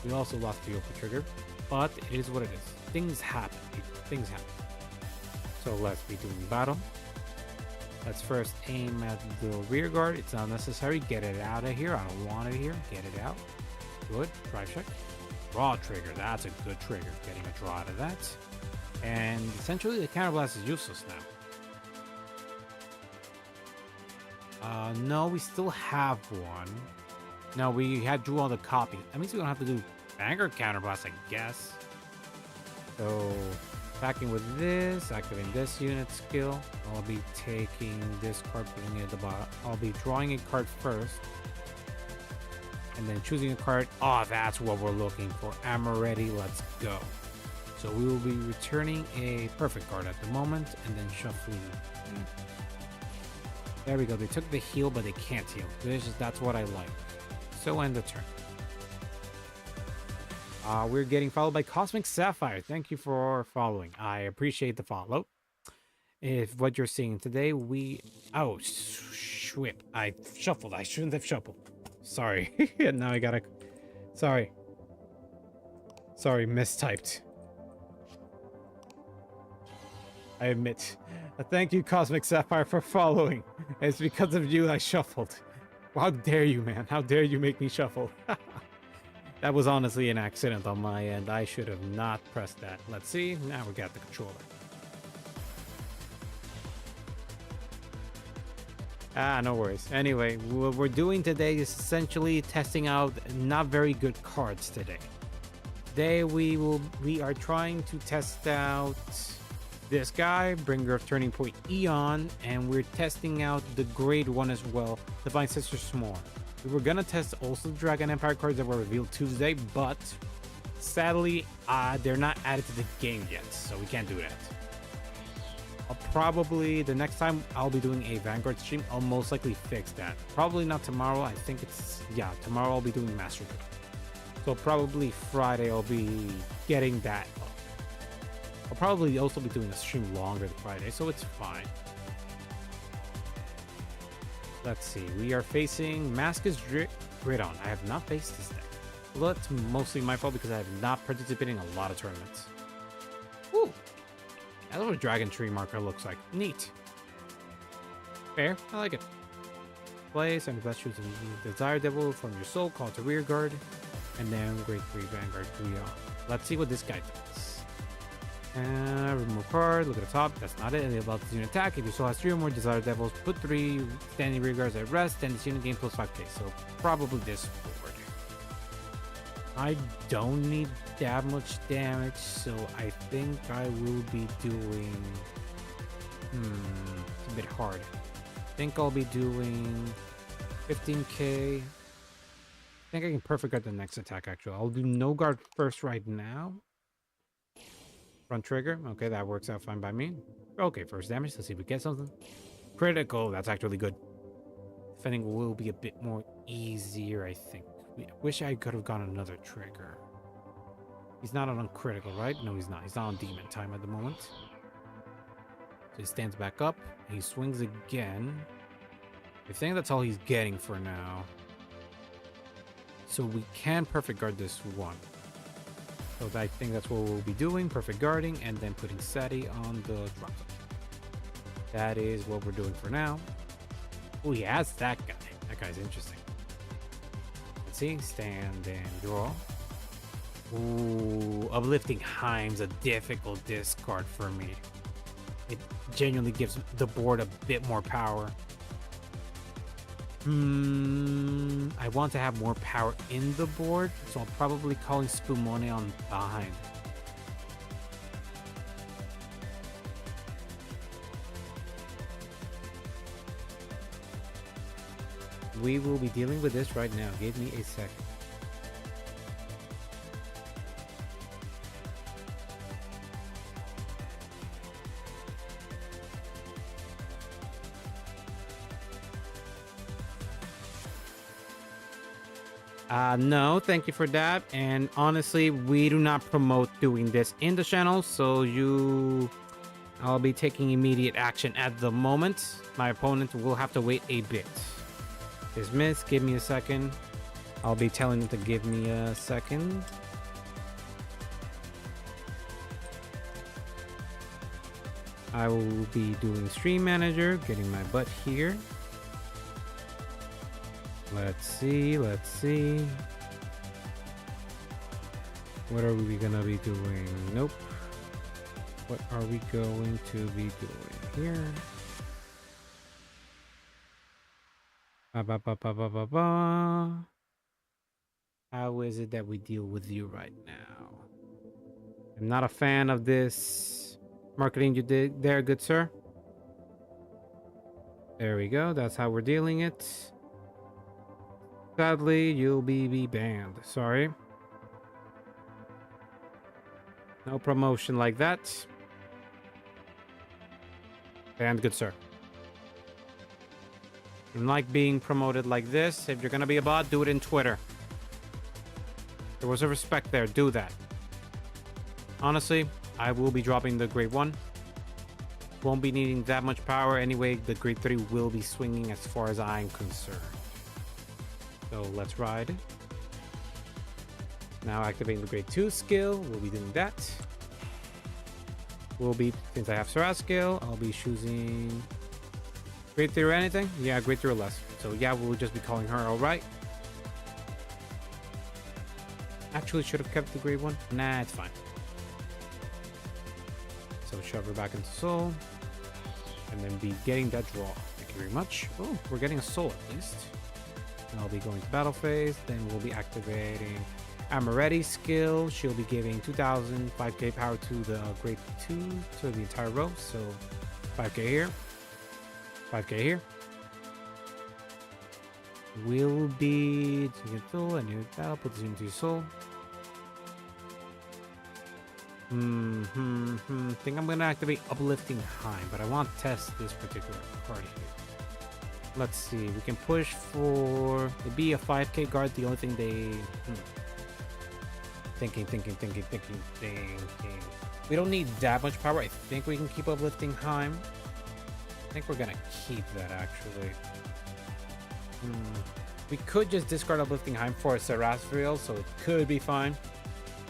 We also lost the Open Trigger, but it is what it is. Things happen. Things happen. So let's be doing battle. Let's first aim at the rear guard. It's not necessary. Get it out of here. I don't want it here. Get it out. Good. Drive check. Draw trigger. That's a good trigger. Getting a draw out of that. And essentially the counterblast is useless now. No, we still have one. No, we had drew all the copies. That means we don't have to do Vanguard counterblast, I guess. So attacking with this, activating this unit skill. I'll be taking this card, putting it at the bottom. I'll be drawing a card first. And then choosing a card. Oh, that's what we're looking for. Amoretti, let's go. So we will be returning a perfect card at the moment and then shuffling. There we go. They took the heal, but they can't heal. That's what I like. So end the turn. We're getting followed by Cosmic Sapphire. Thank you for following. I appreciate the follow. If what you're seeing today, oh, swip. I shuffled. I shouldn't have shuffled. Sorry. Now I gotta... Sorry, mistyped. I admit. Thank you, Cosmic Sapphire, for following. It's because of you I shuffled. How dare you, man? How dare you make me shuffle? That was honestly an accident on my end. I should have not pressed that. Let's see. Now we got the controller. No worries. Anyway, what we're doing today is essentially testing out not very good cards today. Today we are trying to test out this guy, Bringer of Turning Point Eon, and we're testing out the grade 1 as well, Divine Sister S'more. We were gonna test also the Dragon Empire cards that were revealed Tuesday, but sadly they're not added to the game yet, so we can't do that. I'll probably, the next time I'll be doing a Vanguard stream, I'll most likely fix that. Probably not tomorrow. I think it's, yeah, tomorrow I'll be doing Master Duel. So probably Friday I'll be getting that up. I'll probably also be doing a stream longer than Friday, so it's fine. Let's see. We are facing Maskus Gridon. I have not faced this deck. Well, that's mostly my fault because I have not participated in a lot of tournaments. Woo! That's what a Dragon Tree marker looks like. Neat. Fair. I like it. Play, send the best choose a Desire Devil from your soul, call it to rear guard, and then grade 3 Vanguard Guion. Let's see what this guy does. Remove card, look at the top, that's not it. And about this unit attack, if you still has 3 or more Desire Devils, put 3 standing rear guards at rest, and this unit gains plus 5k. So probably this board. I don't need that much damage, so I think I will be doing... it's a bit hard. I think I'll be doing 15k. I think I can perfect guard the next attack, actually. I'll do no guard first right now. Front trigger. Okay, that works out fine by me. Okay, first damage. Let's see if we get something. Critical. That's actually good. Defending will be a bit more easier, I think. Wish I could have gotten another trigger. He's not on critical, right? No, he's not. He's not on demon time at the moment. So he stands back up. He swings again. I think that's all he's getting for now. So we can perfect guard this one. So I think that's what we'll be doing. Perfect guarding and then putting Seti on the drop zone. That is what we're doing for now. Oh, he has that guy. That guy's interesting. Let's see. Stand and draw. Ooh, Uplifting Heim's a difficult discard for me. It genuinely gives the board a bit more power. I want to have more power in the board, so I'm probably calling Spumone on behind. We will be dealing with this right now. Give me a second. No, thank you for that. And honestly, we do not promote doing this in the channel, so I'll be taking immediate action at the moment. My opponent will have to wait a bit. Dismiss, give me a second. I'll be telling them to give me a second. I will be doing stream manager, getting my butt here. Let's see. What are we gonna be doing? Nope. What are we going to be doing here? How is it that we deal with you right now? I'm not a fan of this marketing you did there, good sir. There we go. That's how we're dealing it. Sadly, you'll be banned. Sorry. No promotion like that. Banned, good sir. Don't like being promoted like this. If you're gonna be a bot, do it in Twitter. There was a respect there. Do that. Honestly, I will be dropping the grade 1. Won't be needing that much power anyway. The grade 3 will be swinging as far as I'm concerned. So let's ride. Now activating the grade 2 skill. We'll be doing that. Since I have Saras skill, I'll be choosing grade 3 or anything. Yeah, grade 3 or less. So yeah, we'll just be calling her alright. Actually, should have kept the grade 1. Nah, it's fine. So shove her back into soul. And then be getting that draw. Thank you very much. Oh, we're getting a soul at least. And I'll be going to battle phase. Then we'll be activating Amaretti's skill. She'll be giving 2000 5k power to the grade 2 to the entire row. So 5k here. 5k here. Will be to get soul and new battle. Put this into your soul. Think I'm gonna activate Uplifting Heim, but I want to test this particular card here. Let's see. We can push for it'd be a 5k guard. The only thing they thinking. We don't need that much power. I think we can keep Uplifting Heim. I think we're gonna keep that actually. We could just discard Uplifting Heim for a Sarasriel, so it could be fine.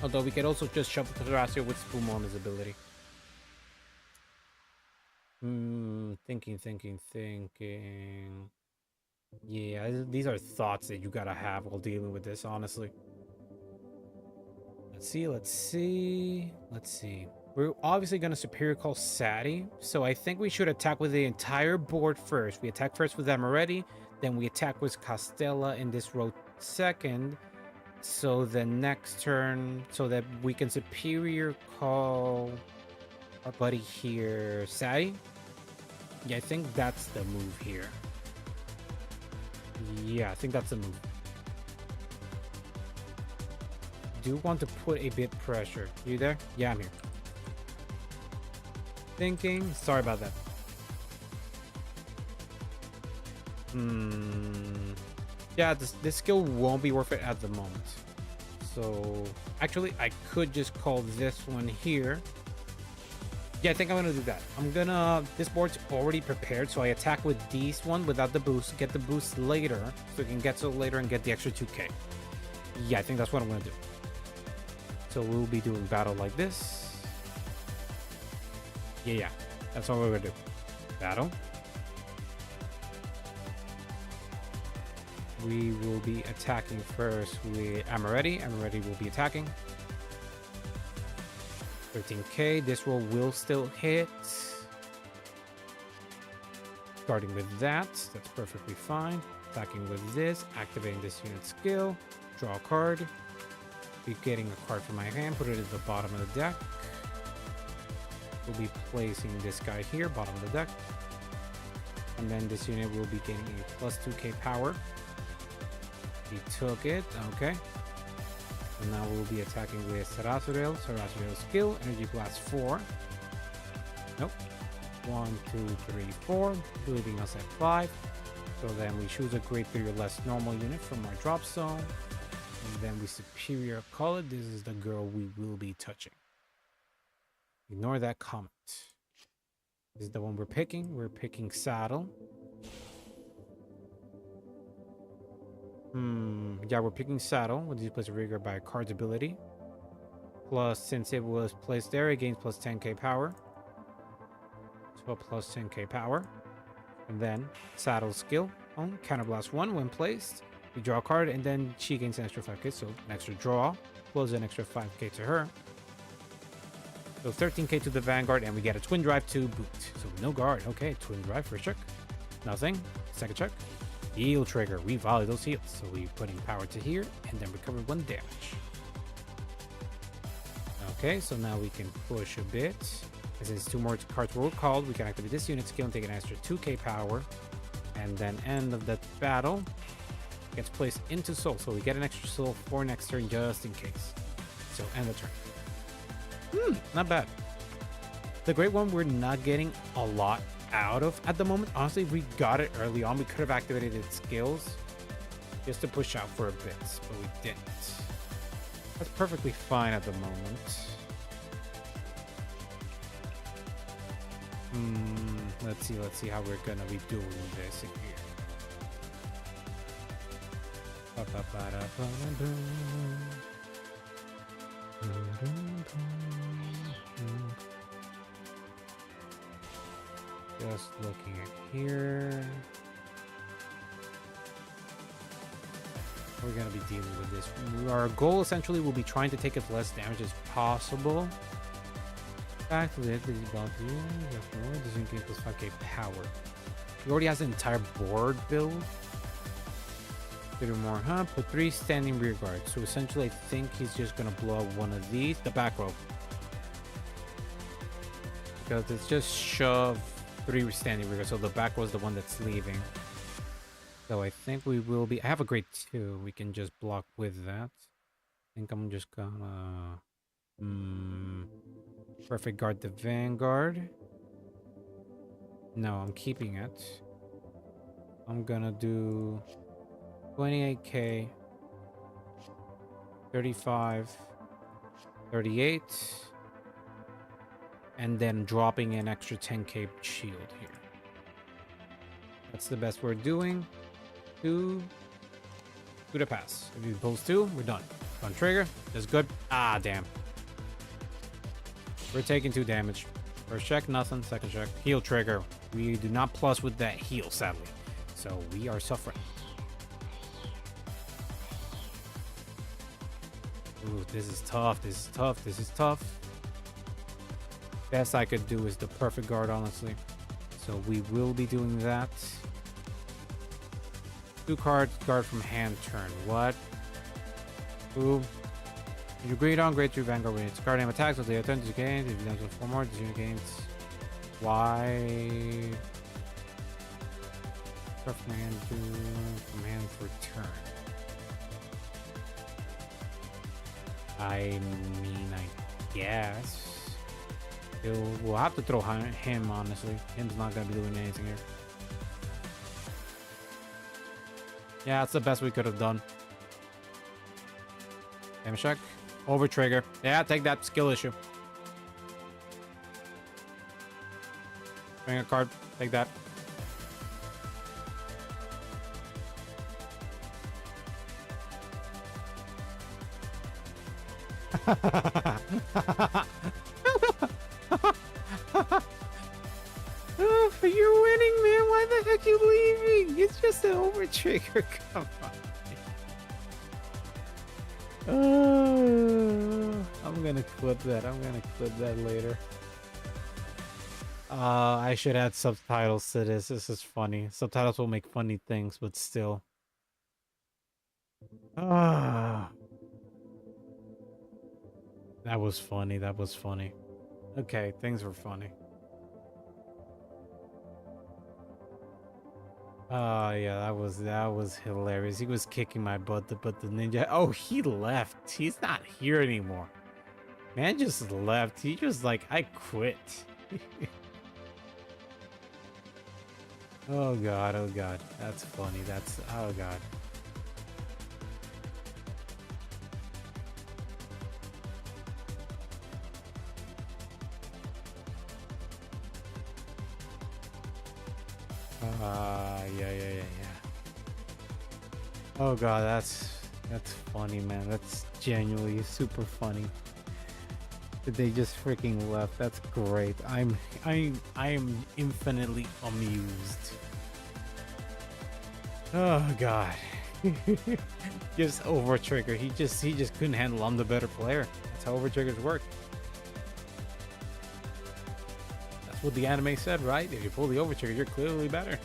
Although we could also just shuffle Sarasriel with Spumone's ability. Thinking. Yeah, these are thoughts that you gotta have while dealing with this, honestly. Let's see. We're obviously gonna Superior Call Sati, so I think we should attack with the entire board first. We attack first with Amaretti, then we attack with Castella in this row second. So the next turn, so that we can Superior Call our buddy here, Sati. Yeah, I think that's the move here. Yeah, I think that's the move. Do want to put a bit pressure. You there? Yeah, I'm here. Thinking. Sorry about that. Yeah, this skill won't be worth it at the moment. So actually, I could just call this one here. Yeah, I think I'm gonna do that. This board's already prepared, so I attack with these one without the boost, get the boost later, so we can get to it later and get the extra 2k. Yeah, I think that's what I'm gonna do. So we'll be doing battle like this. Yeah, that's what we're gonna do. Battle. We will be attacking first with Amaretti. Amaretti will be attacking. 13k. This roll will still hit. Starting with that. That's perfectly fine. Attacking with this. Activating this unit skill. Draw a card. Be getting a card from my hand. Put it at the bottom of the deck. We'll be placing this guy here. Bottom of the deck. And then this unit will be getting a plus 2k power. He took it, okay. And now we'll be attacking with Sarasurel. Sarasurel skill, Energy Blast 4. Nope. 1, 2, 3, 4, leaving us at 5. So then we choose a grade 3 or less normal unit from our drop zone. And then we superior call it. This is the girl we will be touching. Ignore that comment. This is the one we're picking. We're picking Saddle. Yeah, we're picking Saddle. With this place rigor by card's ability. Plus, since it was placed there, it gains plus 10k power. So plus 10k power. And then Saddle skill on Counterblast 1 when placed. We draw a card and then she gains an extra 5k. So an extra draw. Plus an extra 5k to her. So 13k to the Vanguard and we get a Twin Drive to boot. So no guard. Okay, Twin Drive first check. Nothing. Second check. Heal trigger. We volley those heals. So we're putting power to here and then recover 1 damage. Okay, so now we can push a bit. And since 2 more cards were called, we can activate this unit skill and take an extra 2k power. And then end of that battle gets placed into soul. So we get an extra soul for next turn just in case. So end the turn. Not bad. The great one we're not getting a lot out of at the moment. Honestly, if we got it early on, we could have activated its skills just to push out for a bit, but we didn't. That's perfectly fine at the moment. Let's see how we're gonna be doing this in here. Just looking at here. We're going to be dealing with this. Our goal essentially will be trying to take as less damage as possible. Back to the this unit gains plus 5k power. He already has an entire board build. 3 more, huh? Put 3 standing rear guards. So essentially I think he's just going to blow up one of these. The back row. Because it's just shove 3 standing rear. So the back was the one that's leaving. So I think we will be. I have a grade 2. We can just block with that. I think I'm just gonna. Perfect guard the Vanguard. No, I'm keeping it. I'm gonna do 28k, 35, 38. And then dropping an extra 10k shield here. That's the best we're doing. 2 to pass. If you pulls 2, we're done. On trigger, that's good. Ah, damn. We're taking 2 damage. First check, nothing. Second check, heal trigger. We do not plus with that heal, sadly. So we are suffering. Ooh, this is tough. This is tough. This is tough. Best I could do is the perfect guard, honestly. So we will be doing that. 2 cards, guard from hand turn. What? Ooh. If you grade on grade 3 Vanguard when its card name attacks with the turn to gain, if you damage 4 more, this unit gains. Why? Card from hand to from hand for turn. I mean, I guess. We'll have to throw him, honestly. Him's not going to be doing anything here. Yeah, that's the best we could have done. Damage check. Over trigger. Yeah, take that skill issue. Bring a card. Take that. Oh, you're winning, man. Why the heck are you leaving? It's just an over trigger. Come on. I'm gonna clip that. I'm gonna clip that later. I should add subtitles to this. This is funny. Subtitles will make funny things, but still. Ah. That was funny. That was funny. Okay, things were funny. Yeah, that was hilarious. He was kicking my butt, but the ninja. Oh, he left. He's not here anymore. Man just left. He just like, I quit. Oh god, oh god. That's funny. That's, oh god. Yeah. Oh god, that's funny, man. That's genuinely super funny. They just freaking left. That's great. I am infinitely amused. Oh god. Just over trigger. He just couldn't handle. I'm the better player. That's how over triggers work. That's what the anime said, right? If you pull the over trigger, you're clearly better.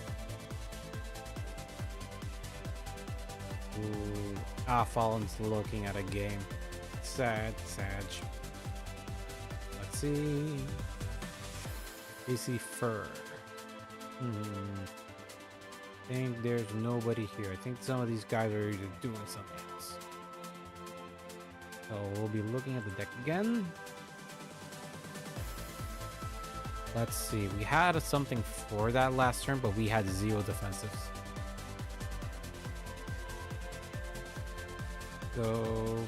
Ooh. Ah, Fallen's looking at a game. Sad. Let's see. AC Fur. I think there's nobody here. I think some of these guys are either doing something else. So we'll be looking at the deck again. Let's see. We had something for that last turn, but we had 0 defensives. So,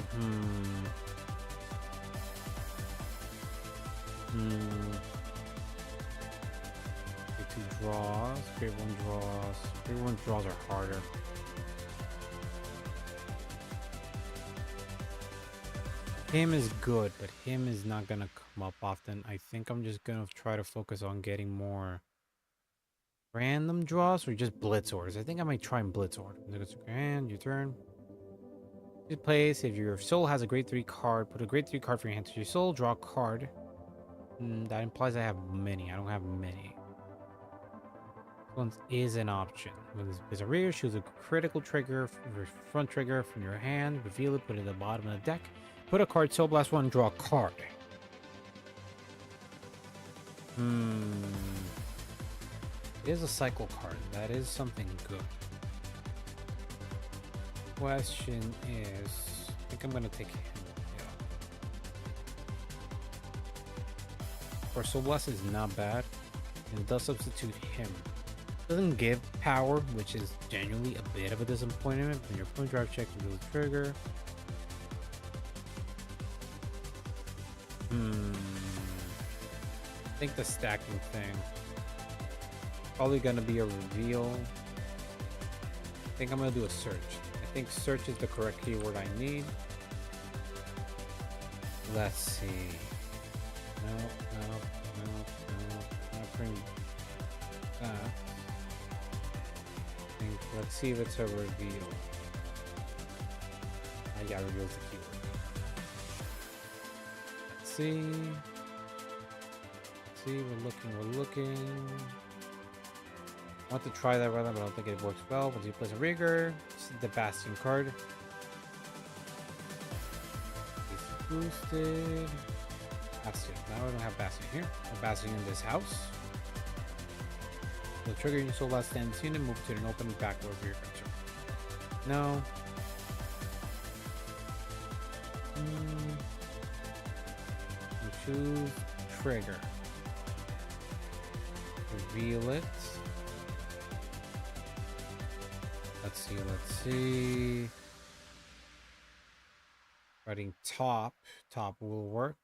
Okay, 2 draws. Grade 1 draws. Grade 1 draws are harder. Him is good, but him is not gonna come up often. I think I'm just gonna try to focus on getting more random draws or just blitz orders. I think I might try and blitz order. Grand, your turn. Place if your soul has a grade 3 card, put a grade 3 card from your hand to your soul, draw a card. That implies I have many. I don't have many. This one is an option. When there's a rear, choose a critical trigger, front trigger from your hand, reveal it, put it at the bottom of the deck. Put a card, Soul Blast 1, draw a card. It is a cycle card. That is something good. Question is, I think I'm gonna take him. Yeah. For Soul Blast is not bad, and it does substitute him. Doesn't give power, which is genuinely a bit of a disappointment. When your point drive check, reveal the trigger. I think the stacking thing probably gonna be a reveal. I think I'm gonna do a search. I think search is the correct keyword I need. Let's see. No. Not bring that. Let's see if it's a reveal. Yeah, reveals the keyword. Let's see. We're looking. I want to try that right now, but I don't think it works well. Once you place a rigor, this is the Bastion card. It's boosted. Bastion. Now I don't have Bastion here. I have Bastion in this house. The trigger your soul last stand unit, move to an open back door of your picture. No. You choose trigger. Reveal it. Let's see, let's see. Writing top. Top will work.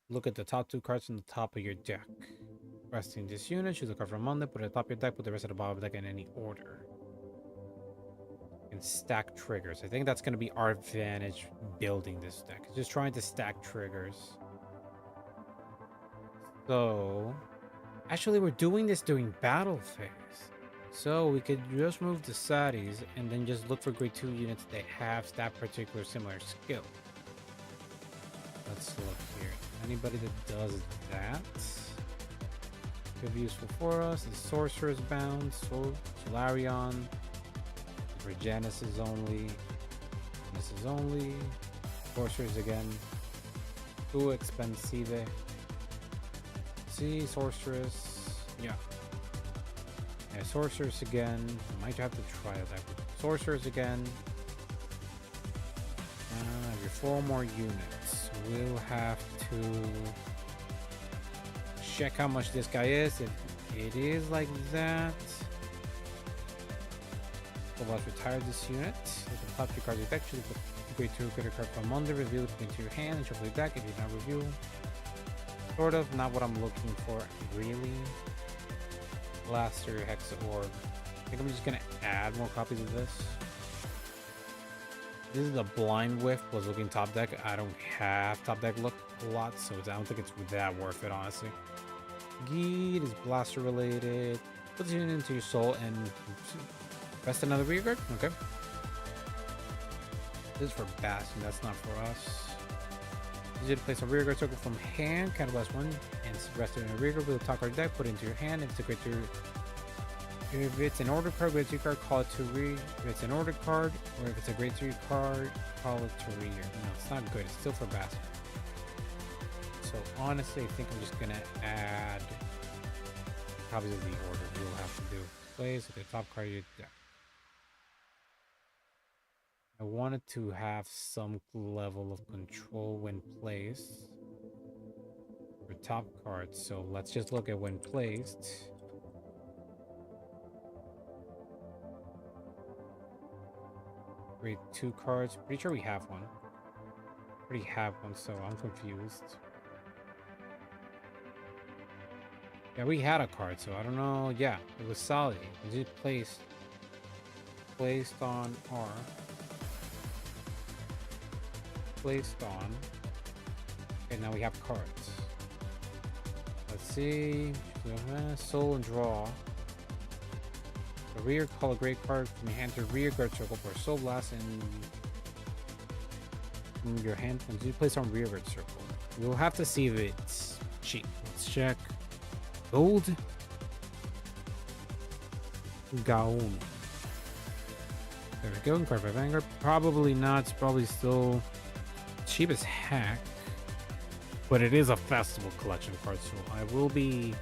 Look at the top 2 cards on the top of your deck. Resting this unit, choose a card from Monday, put it at the top of your deck, put the rest of the bottom of the deck in any order. And stack triggers. I think that's going to be our advantage building this deck. Just trying to stack triggers. So, actually we're doing this during battle phase. So we could just move the Saddies and then just look for grade 2 units that have that particular similar skill. Let's look here. Anybody that does that could be useful for us. The Sorcerer's Bound, Solarion, Regenesis only. This is only. Sorcerers again. Too expensive. See, Sorceress. Yeah. Yeah, Sorcerers again. Might have to try that. Sorcerers again. Your 4 more units. We'll have to check how much this guy is. If it is like that, so let's retire this unit. With the top 2 cards of the deck, choose the grade 2 critter card from under, reveal it into your hand, and shuffle it back if you not review. Sort of not what I'm looking for, really. Blaster, Hexa Orb. I think I'm just gonna add more copies of this. This is a blind whiff was looking top deck. I don't have top deck look a lot, so I don't think it's that worth it, honestly. Geed is blaster related. Puts it into your soul and rest another rear guard. Okay. This is for Bastion, that's not for us. Use it to place a rear guard circle from hand, counterblast 1, and rest it in a rear guard with the top card deck, put it into your hand, and integrate your. If it's an order card, grade 2 card, call it to rear. If it's an order card, or if it's a grade 3 card, call it to rear. No, it's not good. It's still for Bastion. So honestly, I think I'm just gonna add copies of the order. We'll have to do plays with the top card of your deck. I wanted to have some level of control when placed for top cards. So let's just look at when placed. Grade 2 cards. Pretty sure we have one. Already have one, so I'm confused. Yeah, we had a card, so I don't know. Yeah, it was solid. It was placed on R. Placed on. Okay, now we have cards. Let's see. Soul and draw. The rear, call a great card from your hand to rear guard circle for a soul blast and from your hand and you place on rear guard circle. We'll have to see if it's cheap. Let's check. Gold. Gaon. There we go. Cardfight Vanguard. Probably not. It's probably still cheap as heck. But it is a festival collection card, so I will be.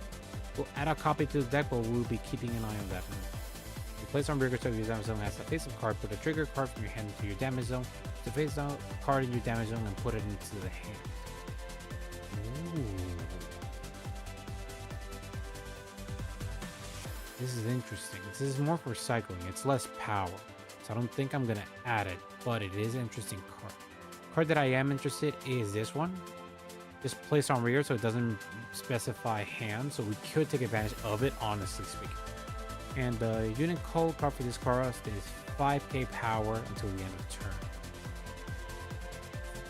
We'll add a copy to the deck, but we'll be keeping an eye on that. You place on rear guard circle your damage zone as a face up card. Put a trigger card from your hand into your damage zone. To face down card in your damage zone and put it into the hand. Ooh. This is interesting. This is more for cycling. It's less power. So I don't think I'm going to add it. But it is an interesting card. Card that I am interested is this one. Just place on rear so it doesn't specify hand. So we could take advantage of it, honestly speaking. And the unit code card for this card is 5k power until the end of the turn.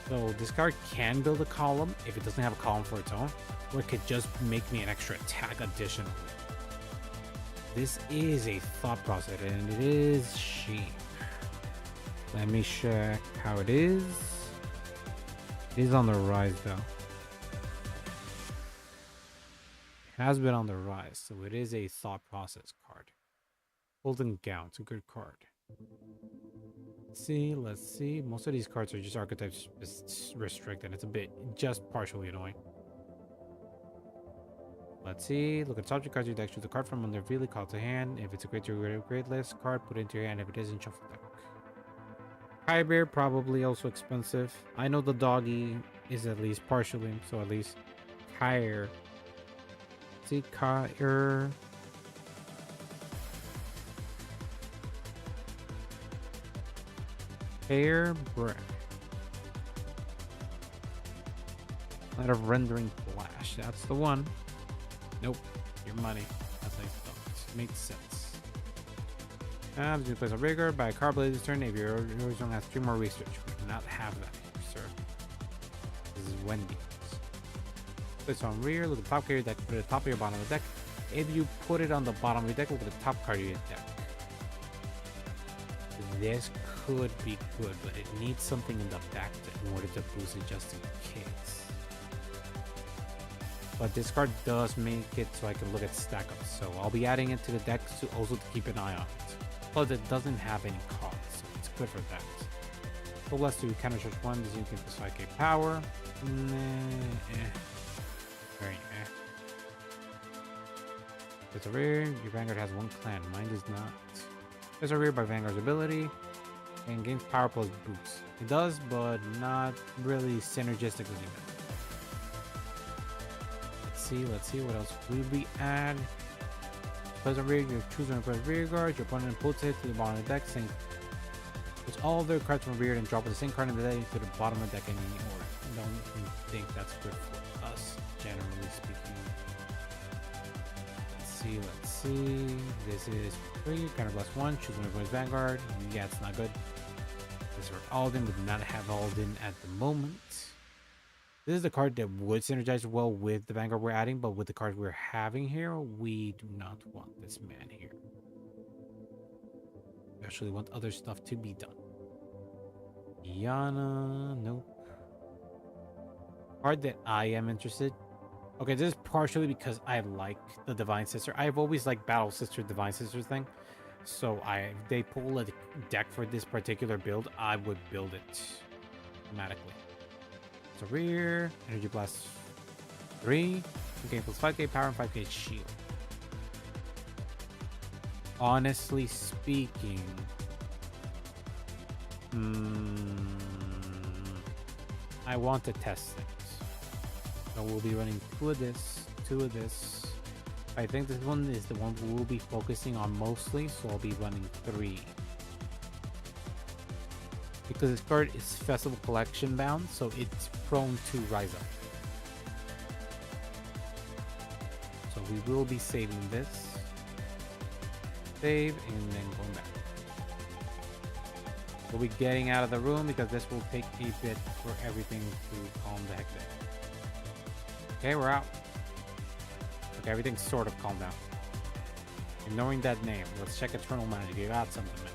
So this card can build a column if it doesn't have a column for its own. Or it could just make me an extra attack additionally. This is a thought process and it is cheap. Let me check how it is. It is on the rise though. It has been on the rise, so it is a thought process card. Golden Gown, it's a good card. Let's see. Most of these cards are just archetypes restricted. It's a bit just partially annoying. Let's see. Look at subject cards. You deck. Choose a card from under really call to hand. If it's a great list card, put it into your hand. If it isn't, shuffle deck. Kyber probably also expensive. I know the doggy is at least partially, so at least Kyre. See Kyre. Hair brick. Light of rendering flash. That's the one. Nope. Your money. That's nice. It makes sense. I'm going to place a rigor by Carbblade this turn. If your original has 3 more research, we do not have that here, sir. This is Wendy's. Place on rear. Look at the top card of your deck. Put it at the top of your bottom of the deck. If you put it on the bottom of your deck, look at the top card of your deck. This could be good, but it needs something in the back in order to boost it just in case. But this card does make it so I can look at stack up. So I'll be adding it to the deck to also to keep an eye on it. Plus it doesn't have any cost, so it's good for that. So let's do counter charge 1, this you can plus 5k power. Very There's a rear, your Vanguard has 1 clan, mine does not. There's a rear by Vanguard's ability and gains power plus boost. It does, but not really synergistic with it. Let's see what else could we add. Plus a rear, you choose one press rear guard, your opponent puts it to the bottom of the deck, saying puts all their cards from rear and drop the same card in the deck to the bottom of the deck in any order. I don't think that's good for us, generally speaking. Let's see. This is 3, counter plus 1, choose one of his Vanguard. Yeah, it's not good. This is for Alden, we do not have Alden at the moment. This is the card that would synergize well with the Vanguard we're adding, but with the cards we're having here, we do not want this man here. We actually want other stuff to be done. Yana, nope. Card that I am interested. Okay, this is partially because I like the Divine Sister. I've always liked Battle Sister, Divine Sister thing. So if they pull a deck for this particular build, I would build it automatically. So rear, Energy Blast 3, 2k plus 5k power and 5k shield. Honestly speaking, I want to test things. So we'll be running 2 of this, 2 of this. I think this one is the one we'll be focusing on mostly, so I'll be running 3. Because this card is Festival Collection bound, so it's prone to rise up. So we will be saving this. Save, and then going back. We'll be getting out of the room because this will take a bit for everything to calm the heck down. Okay, we're out. Okay, everything's sort of calmed down. Ignoring that name, let's check Eternal Magic. You got something, man.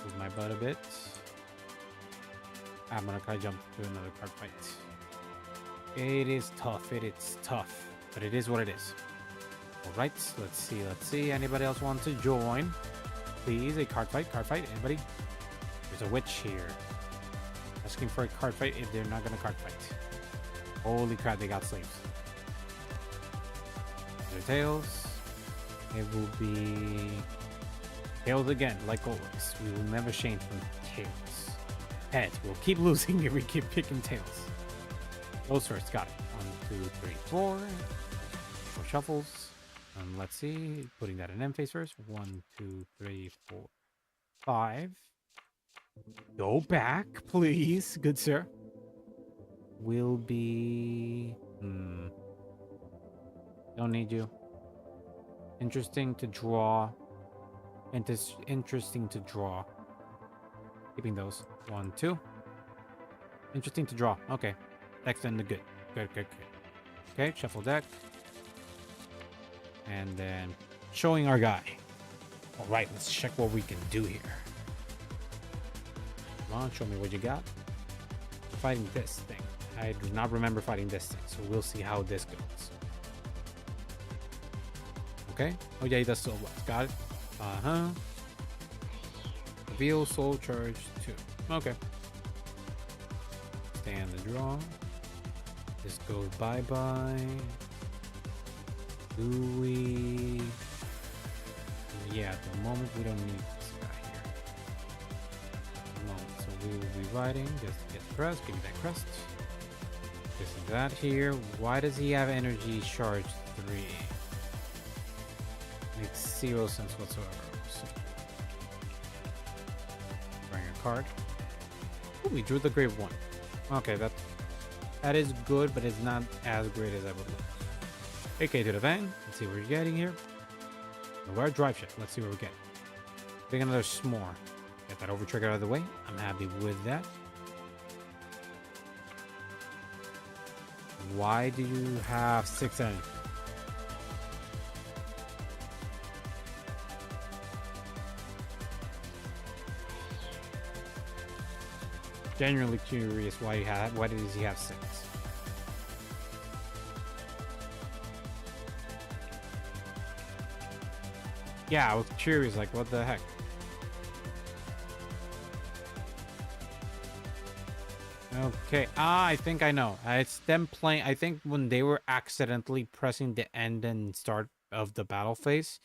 Move my butt a bit. I'm gonna try to jump to another card fight. It is tough. It is tough, but it is what it is. All right, let's see. Anybody else want to join? Please, a card fight. Anybody? There's a witch here. Asking for a card fight if they're not gonna card fight. Holy crap, they got slaves. Their tails. It will be tails again, like always. We will never change from tails. Heads. We'll keep losing if we keep picking tails. Those first, got it. 1, 2, 3, 4. 4 shuffles. Let's see. Putting that in M face first. 1, 2, 3, 4, 5. Go back, please, good sir. Will be... Don't need you. Interesting to draw. Interesting to draw. Keeping those. 1, 2. Interesting to draw. Okay. Deck's in the good. Good. Okay, shuffle deck. And then showing our guy. Alright, let's check what we can do here. Come on, show me what you got. Fighting this thing. I do not remember fighting this thing, so we'll see how this goes. Okay. Oh yeah, he does Soul Blast. Got it. Reveal Soul Charge 2. Okay. Stand the draw. This goes bye-bye. Do we... Yeah, at the moment we don't need this guy here. At the moment, so we will be riding. Just get the crest. Give me that crest. This is that here. Why does he have energy charge 3? Makes zero sense whatsoever. So, bring a card. Ooh, we drew the grave one. Okay, that is good, but it's not as great as I would like. AK to the van. Let's see what we're getting here. We're drive shift. Let's see what we're getting. Getting another s'more. Get that over trigger out of the way. I'm happy with that. Why do you have 6 enemies? Genuinely curious why does he have 6? Yeah, I was curious, like, what the heck? Okay, I think I know. It's them playing. I think when they were accidentally pressing the end and start of the battle phase,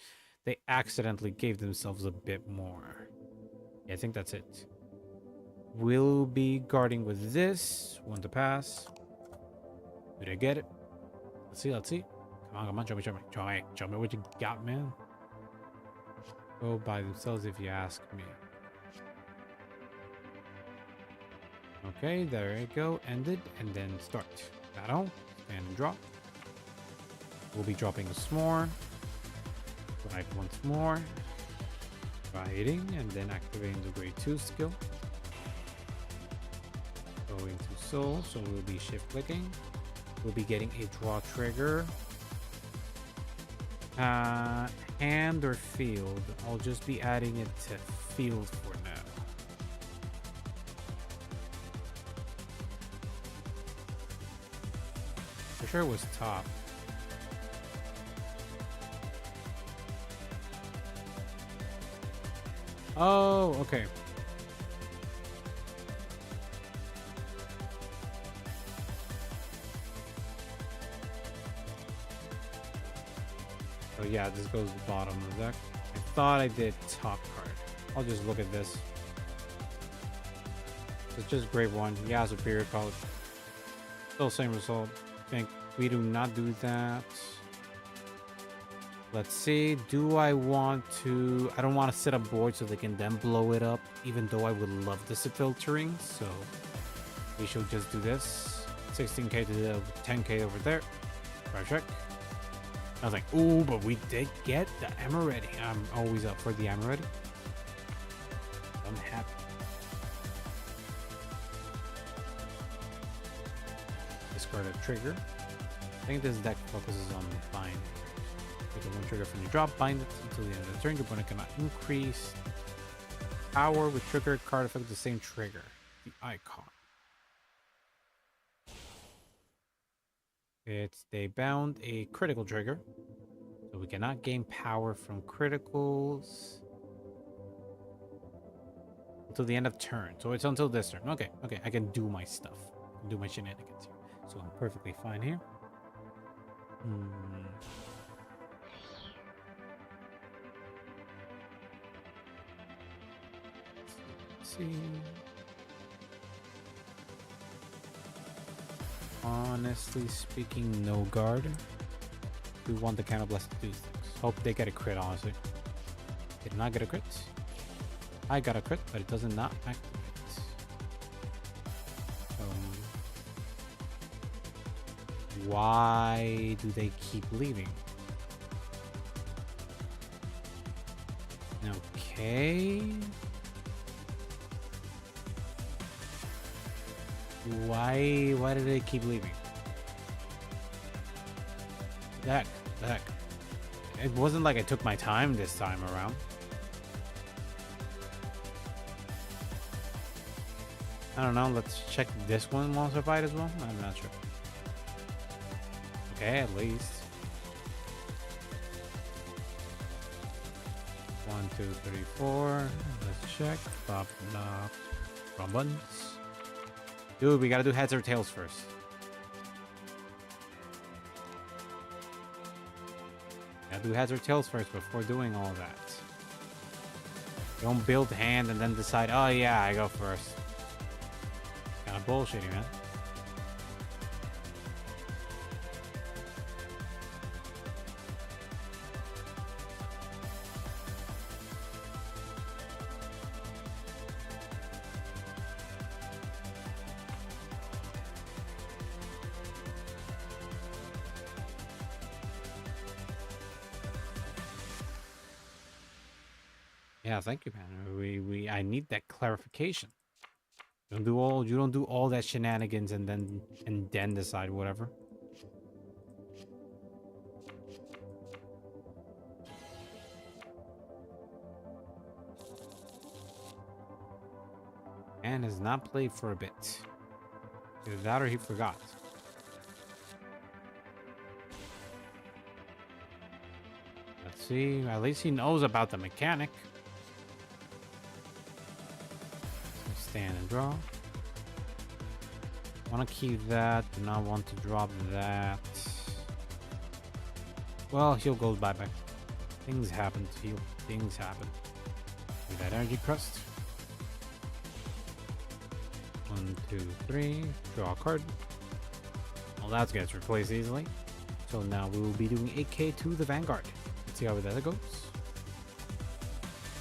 they accidentally gave themselves a bit more. Yeah, I think that's it. We'll be guarding with this. One to pass. Did I get it? Let's see, let's see. Come on, show me what you got, man. Go by themselves if you ask me. Okay, there you go. Ended, and then start. Battle, stand and drop. We'll be dropping a s'more. Drive once more. Fighting, and then activating the grade 2 skill. Going to soul, so we'll be shift clicking. We'll be getting a draw trigger. Hand or field. I'll just be adding it to field for now. For sure it was top. Oh, okay. So yeah, this goes bottom of the deck. I thought I did top card. I'll just look at this. It's just grave 1. Yeah, superior card. Still same result. I think we do not do that. Let's see. Do I want to... I don't want to set up board so they can then blow it up, even though I would love this filtering. So we should just do this. 16k to the 10k over there. Try check. I was like, ooh, but we did get the Amaretti. I'm always up for the Amaretti. I'm happy. Discard a trigger. I think this deck focuses on bind. Take a 1 trigger from your drop, bind it until the end of the turn. Your opponent cannot increase power with trigger card effect the same trigger. The icon. They bound a critical trigger. So we cannot gain power from criticals until the end of turn. So it's until this turn. Okay, I can do my stuff. I can do my shenanigans here. So I'm perfectly fine here. Let's see. Honestly speaking, no guard. We want the Counter Blast to do things. Hope they get a crit, honestly. Did not get a crit. I got a crit, but it does not activate. Why do they keep leaving? Okay. Why do they keep leaving? The heck. It wasn't like I took my time this time around. I don't know. Let's check this one monster fight as well. I'm not sure. Okay, at least. 1, 2, 3, 4. Let's check. Pop, knock. Wrong buttons. Dude, we gotta do heads or tails first. Gotta do heads or tails first before doing all that. Don't build hand and then decide, oh yeah, I go first. Kinda bullshitty, man. Yeah, thank you, man. I need that clarification. You don't do all that shenanigans and then decide whatever. And has not played for a bit. Either that or he forgot. Let's see. At least he knows about the mechanic. Stand and draw. Want to keep that. Do not want to drop that. Well, he'll go bye-bye. Things happen to you. Things happen. With that energy crust. 1, 2, 3. Draw a card. Well, that gets replaced easily. So now we will be doing 8k to the Vanguard. Let's see how that goes.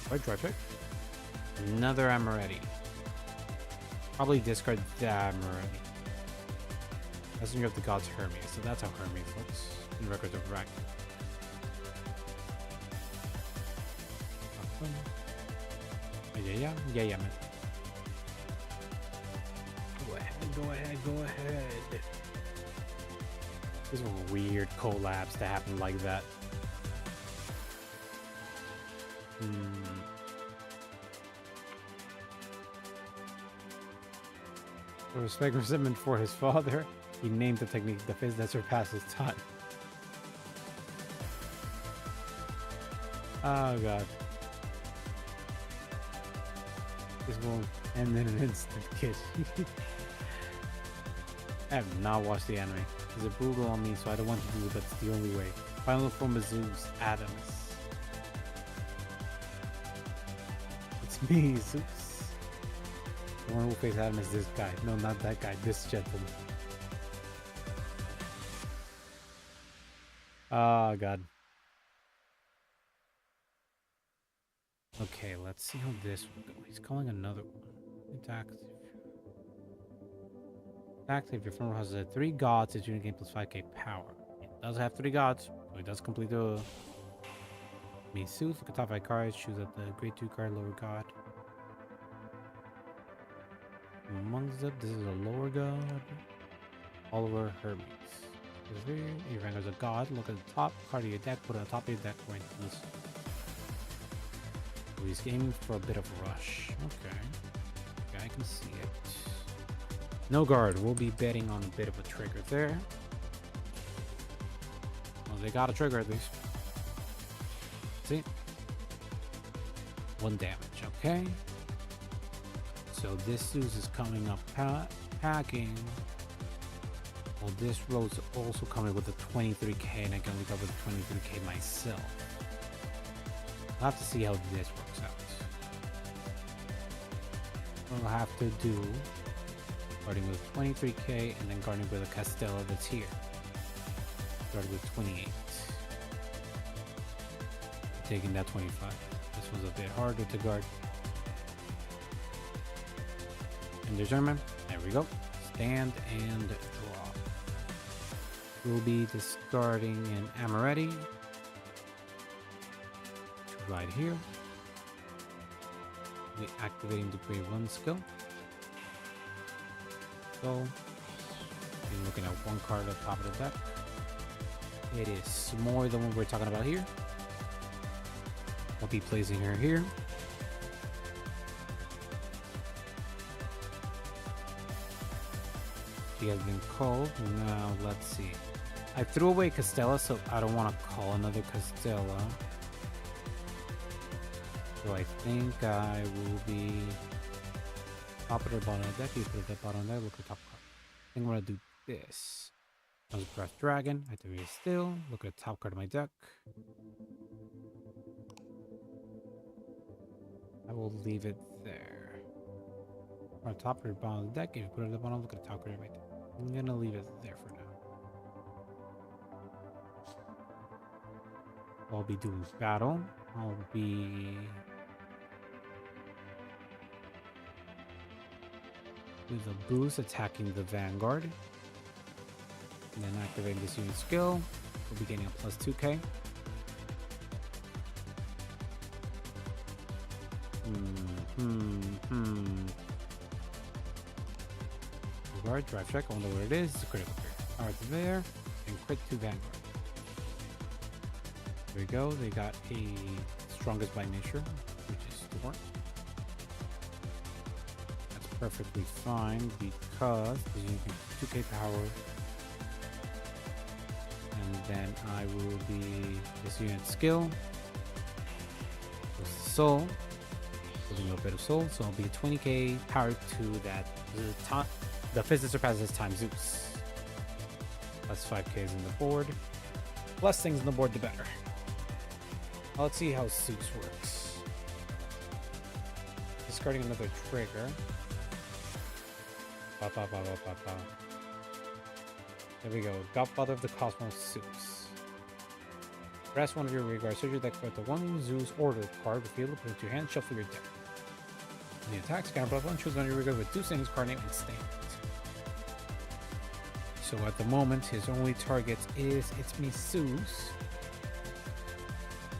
Right, dry pick. Another Amaretti. Probably discard the Amaretti. Messenger of the Gods Hermes. So that's how Hermes looks in Records of Rack. Yeah, man. Go ahead. These are weird collabs to happen like that. For respect and resentment for his father, he named the technique the face that surpasses time. Oh god. This will end in an instant kiss. I have not watched the anime. He's a brutal on me, so I don't want to do it, but it's the only way. Final form of Zeus, Adams. It's me, Zeus. The one who faced Adam is this guy. No, not that guy. This gentleman. Oh, God. Okay, let's see how this will go. He's calling another one. Attack. If your friend has 3 gods, it's unit game plus 5k power. It does have 3 gods, so it does complete the Misu. Look at top 5 cards, choose at the grade 2 card, lower god. Amongst them, this is a lower god. Oliver Hermes. Your friend has a god, look at the top card of your deck, put it on top of your deck right this. So he's aiming for a bit of a rush. Okay, I can see it. No guard. We'll be betting on a bit of a trigger there. Well, they got a trigger at least. See? 1 damage. Okay. So this Zeus is coming up packing. Well, this road's also coming with a 23k, and I can only cover the 23k myself. I'll have to see how this works out. What I'll have to do, starting with 23k and then guarding with a Castella that's here. Started with 28. Taking that 25. This one's a bit harder to guard. And discernment. There we go. Stand and draw. We'll be discarding an Amaretti. Right here. We'll be activating the grade 1 skill. So, we're looking at 1 card at the top of the deck. It is smaller than what we're talking about here. I'll be placing her here. She has been called. Now, let's see. I threw away Castella, so I don't want to call another Castella. So I think I will be top of the bottom of the deck. You put the bottom there, look at the top card. I think I'm going to do this. Comes Breath Dragon. I activate it still. Look at the top card of my deck. I will leave it there. On the top or the bottom of the deck, if you put it at the bottom, look at the top card of my deck. I'm going to leave it there for now. I'll be doing battle. I'll be with a boost attacking the Vanguard. And then activating this unit skill. We'll be getting a plus 2k. Guard, drive check. I wonder where it is. It's a critical trigger. Alright, it's there. And crit to Vanguard. There we go. They got a strongest by nature, which is Storm. That's perfectly fine because you can 2k power. And then I will be this unit skill. Soul. A little bit of soul. So I'll be 20k power to that. The Fist surpasses time Zeus. That's 5k's in the board. Less things in the board, the better. Let's see how Zeus works. Discarding another trigger. Ba, ba, ba, ba, ba, ba. There we go. Godfather of the Cosmos, Zeus. Press one of your rearguard. Search your deck for the one Zeus order card. Reveal it, put it into your hand, shuffle your deck. When the attacks, counter one, choose one of your rearguard with 2 Zeus card name and stand. So at the moment, his only target is It's Me Zeus.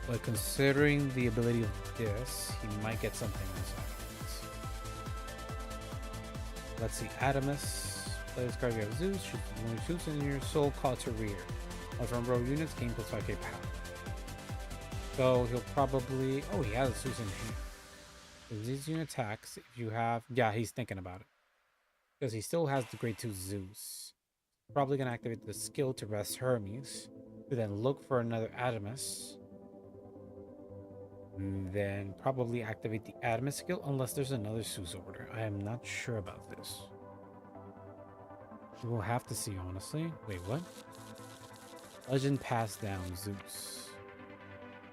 But considering the ability of this, he might get something else out of it. Let's see, Adamus. Play this card, you have Zeus. When you choose in your soul, call it to rear. All from row units, gain plus 5k power. So he'll probably... Oh, he has a Zeus in here. If these unit attacks, if you have... Yeah, he's thinking about it. Because he still has the grade 2 Zeus. Probably going to activate the skill to rest Hermes. To then look for another Adamus. And then probably activate the Adamus skill unless there's another Zeus order. I am not sure about this. We'll have to see, honestly. Wait, what? Legend passed down Zeus.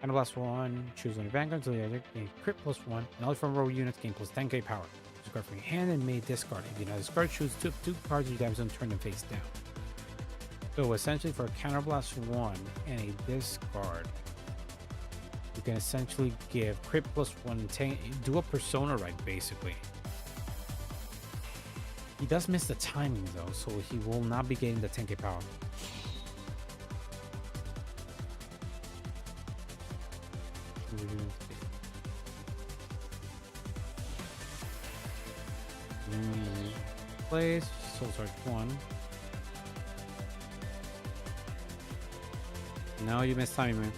And plus 1, choose one Vanguard until you gain crit plus 1, and all from row units gain plus 10k power. Discard from your hand and may discard. If you now discard, choose two cards you damage and turn them face down. So essentially for a counterblast 1 and a discard, you can essentially give crit plus 1 and do a persona right basically. He does miss the timing though, so he will not be getting the 10k power. Place Soul Charge 1. No, you missed timing, man.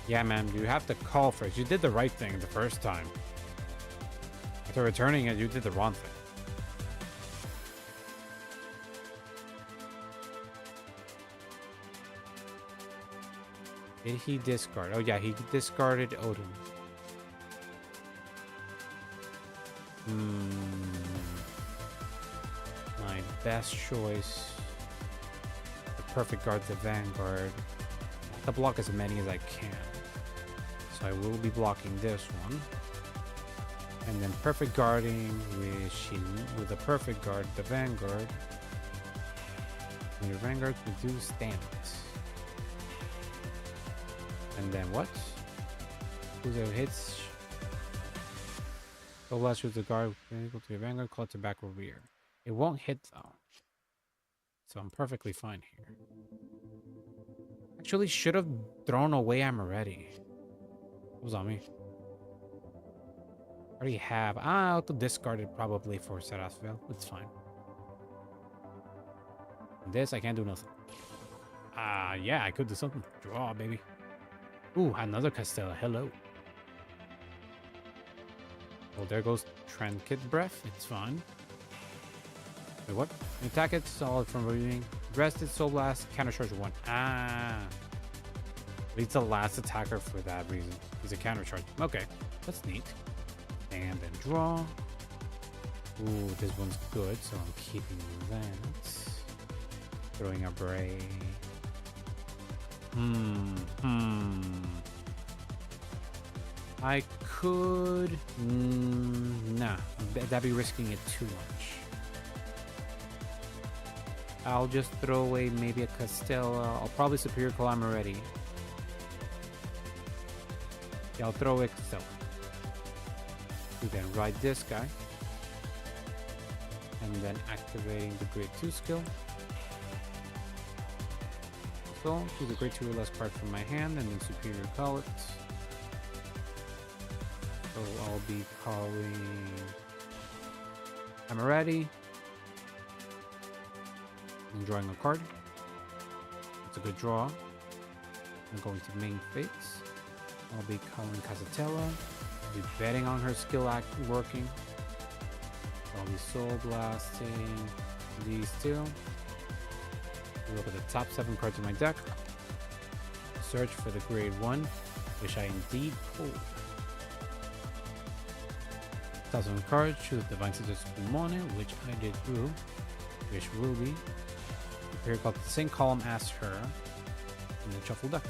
Yeah, man, you have to call first. You did the right thing the first time. After returning it, you did the wrong thing. Did he discard? Oh yeah, he discarded Odin. My best choice. The perfect guard, the Vanguard. To block as many as I can. So I will be blocking this one. And then perfect guarding with the perfect guard, the Vanguard. And your Vanguard can do stand. And then what? Who's it hits? Go blast with the guard equal to your Vanguard, call it to back or rear. It won't hit though. So I'm perfectly fine here. Actually should have thrown away Armor Ready. What was on me? I already have. I'll have to discard it probably for Serapsville. It's fine. This I can't do nothing. Yeah, I could do something. Draw, baby. Ooh, another Castella. Hello. Well, there goes Trinket Breath. It's fine. Wait, what? You attack it, solid from reading. Rested, Soul Blast, counter charge 1. He's the last attacker for that reason. He's a counter charge. Okay, that's neat. And then draw. Ooh, this one's good, so I'm keeping that. Throwing a Bray. I could... nah, that'd be risking it too much. I'll just throw away maybe a Castella. I'll probably Superior Call Armor Ready. Yeah, I'll throw away Castella. You then ride this guy. And then activating the grade 2 skill. So choose a grade 2 or less card from my hand and then superior call it. So I'll be calling Amoretti. I'm drawing a card. It's a good draw. I'm going to main phase. I'll be calling Casatella. I'll be betting on her skill working. I'll be soul blasting these two. Look at the top 7 cards in my deck. Search for the grade 1, which I indeed pulled. Toss on cards, choose Divine Scissors Pulmone, which I did do, which will be here called the same column as her in the shuffle deck.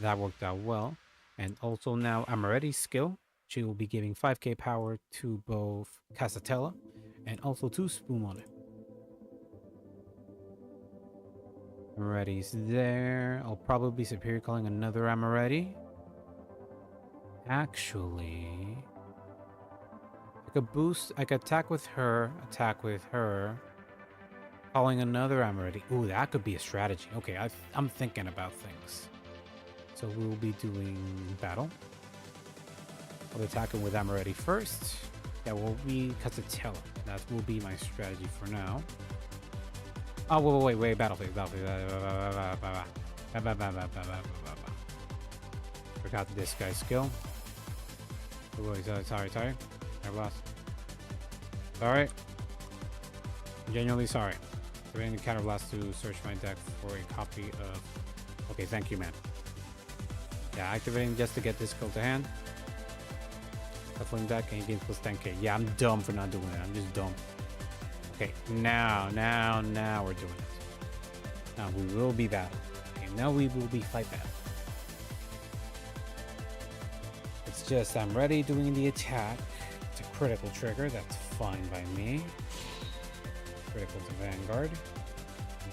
That worked out well. And also now Amoretti's skill. She will be giving 5k power to both Casatella and also to Spumone. Amoretti's there. I'll probably be superior calling another Amoretti. Actually, I could boost, I could attack with her, calling another Amoretti. Ooh, that could be a strategy. Okay, I'm thinking about things. So we'll be doing battle. I'll be attacking with Amoretti first. That will be Casatella. That will be my strategy for now. Oh, wait, battle phase. Forgot this guy's skill. Oh, wait, sorry. I lost. Sorry. I'm genuinely sorry. Activating the counterblast to search my deck for a copy of... Okay, thank you, man. Yeah, activating just to get this skill to hand. Shuffling deck and you gain plus 10k. Yeah, I'm dumb for not doing it. I'm just dumb. Okay, now we're doing it. Now we will be battle. Okay, now we will be fight battle. It's just I'm ready doing the attack. It's a critical trigger. That's fine by me. Critical to Vanguard.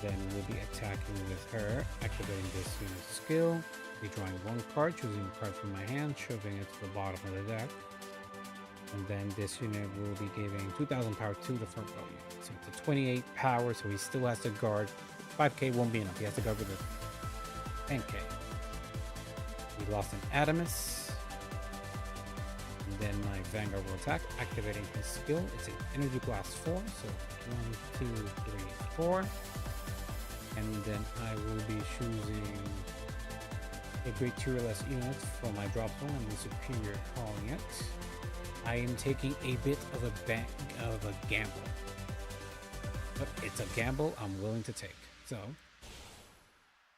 Then we'll be attacking with her, activating this unit's skill. Be drawing one card, choosing a card from my hand, shoving it to the bottom of the deck. And then this unit will be giving 2000 power to the front row unit. So it's a 28 power, so he still has to guard. 5k won't be enough. He has to guard with a 10k. We lost an Adamus. And then my Vanguard will attack, activating his skill. It's an Energy Blast 4, so 1, 2, 3, 4. And then I will be choosing a grade 2 or less unit from my drop zone and the superior calling it. I am taking a bit of a gamble. But it's a gamble I'm willing to take. So,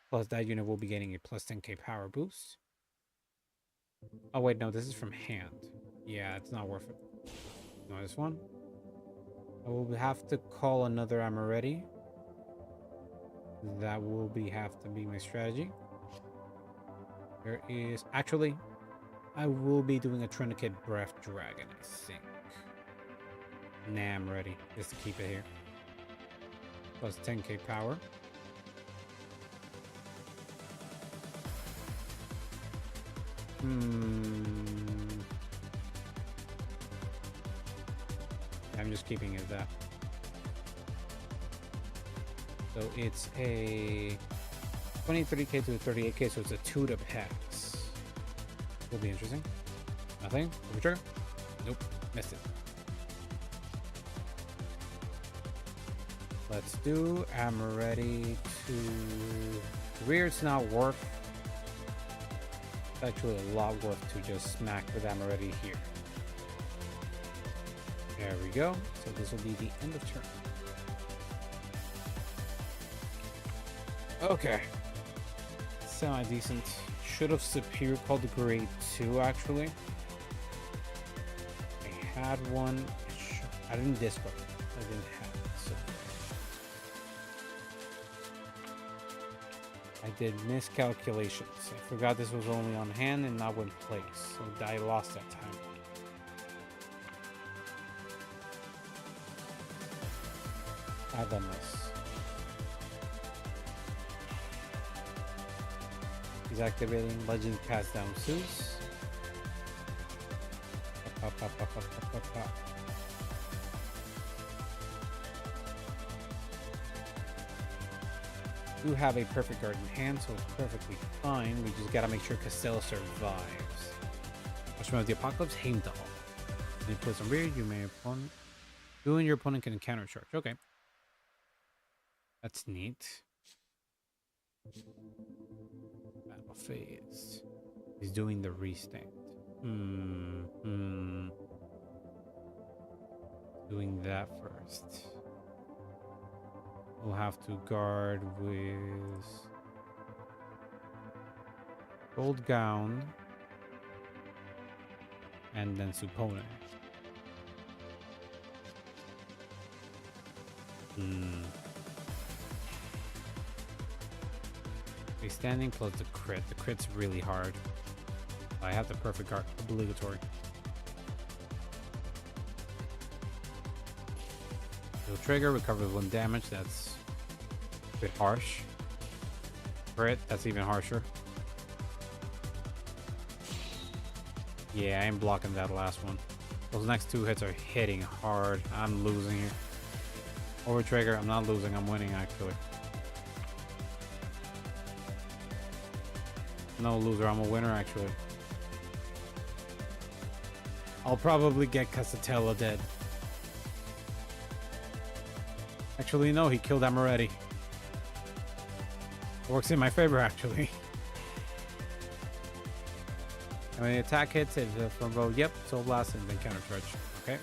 plus that unit will be getting a plus 10k power boost. Oh wait, no, this is from hand. Yeah, it's not worth it. No, this one. I will have to call another Amoretti. That will have to be my strategy. There is actually, I will be doing a Trinket Breath Dragon, I think. Nah, I'm ready just to keep it here. Plus 10k power. I'm just keeping it that. So it's a 23k to 38k, so it's a 2 to pass. Will be interesting. Nothing? Over trigger? Nope. Missed it. Let's do Amoretti to rear. It's not worth. It's actually a lot worth to just smack with Amoretti here. There we go. So this will be the end of turn. Okay. Semi-decent. Should have superior called the grade 2 actually. I had one. I didn't discard it. I didn't have it. So I did miscalculations. I forgot this was only on hand and not in place. So I lost that time. I've done this. He's activating Legends Pass Down Zeus. do have a perfect guard in hand, so it's perfectly fine. We just gotta make sure Castell survives. Watchman of the Apocalypse, Heimdall. When you place on rear, you may opponent. You and your opponent can counter charge. Okay. That's neat. Battle phase. He's doing the restand. Doing that first. We'll have to guard with Gold Gown and then Supone. A standing plus the crit. The crit's really hard. I have the perfect guard. Obligatory. He'll trigger, recover 1 damage. That's a bit harsh. Crit, that's even harsher. Yeah, I am blocking that last one. Those next 2 hits are hitting hard. I'm losing here. Over trigger, I'm not losing, I'm winning actually. No loser, I'm a winner actually. I'll probably get Casatella dead. Actually, no, he killed Amoretti. Works in my favor actually. And when the attack hits it from row, yep, Soul Blast and then counter charge. Okay.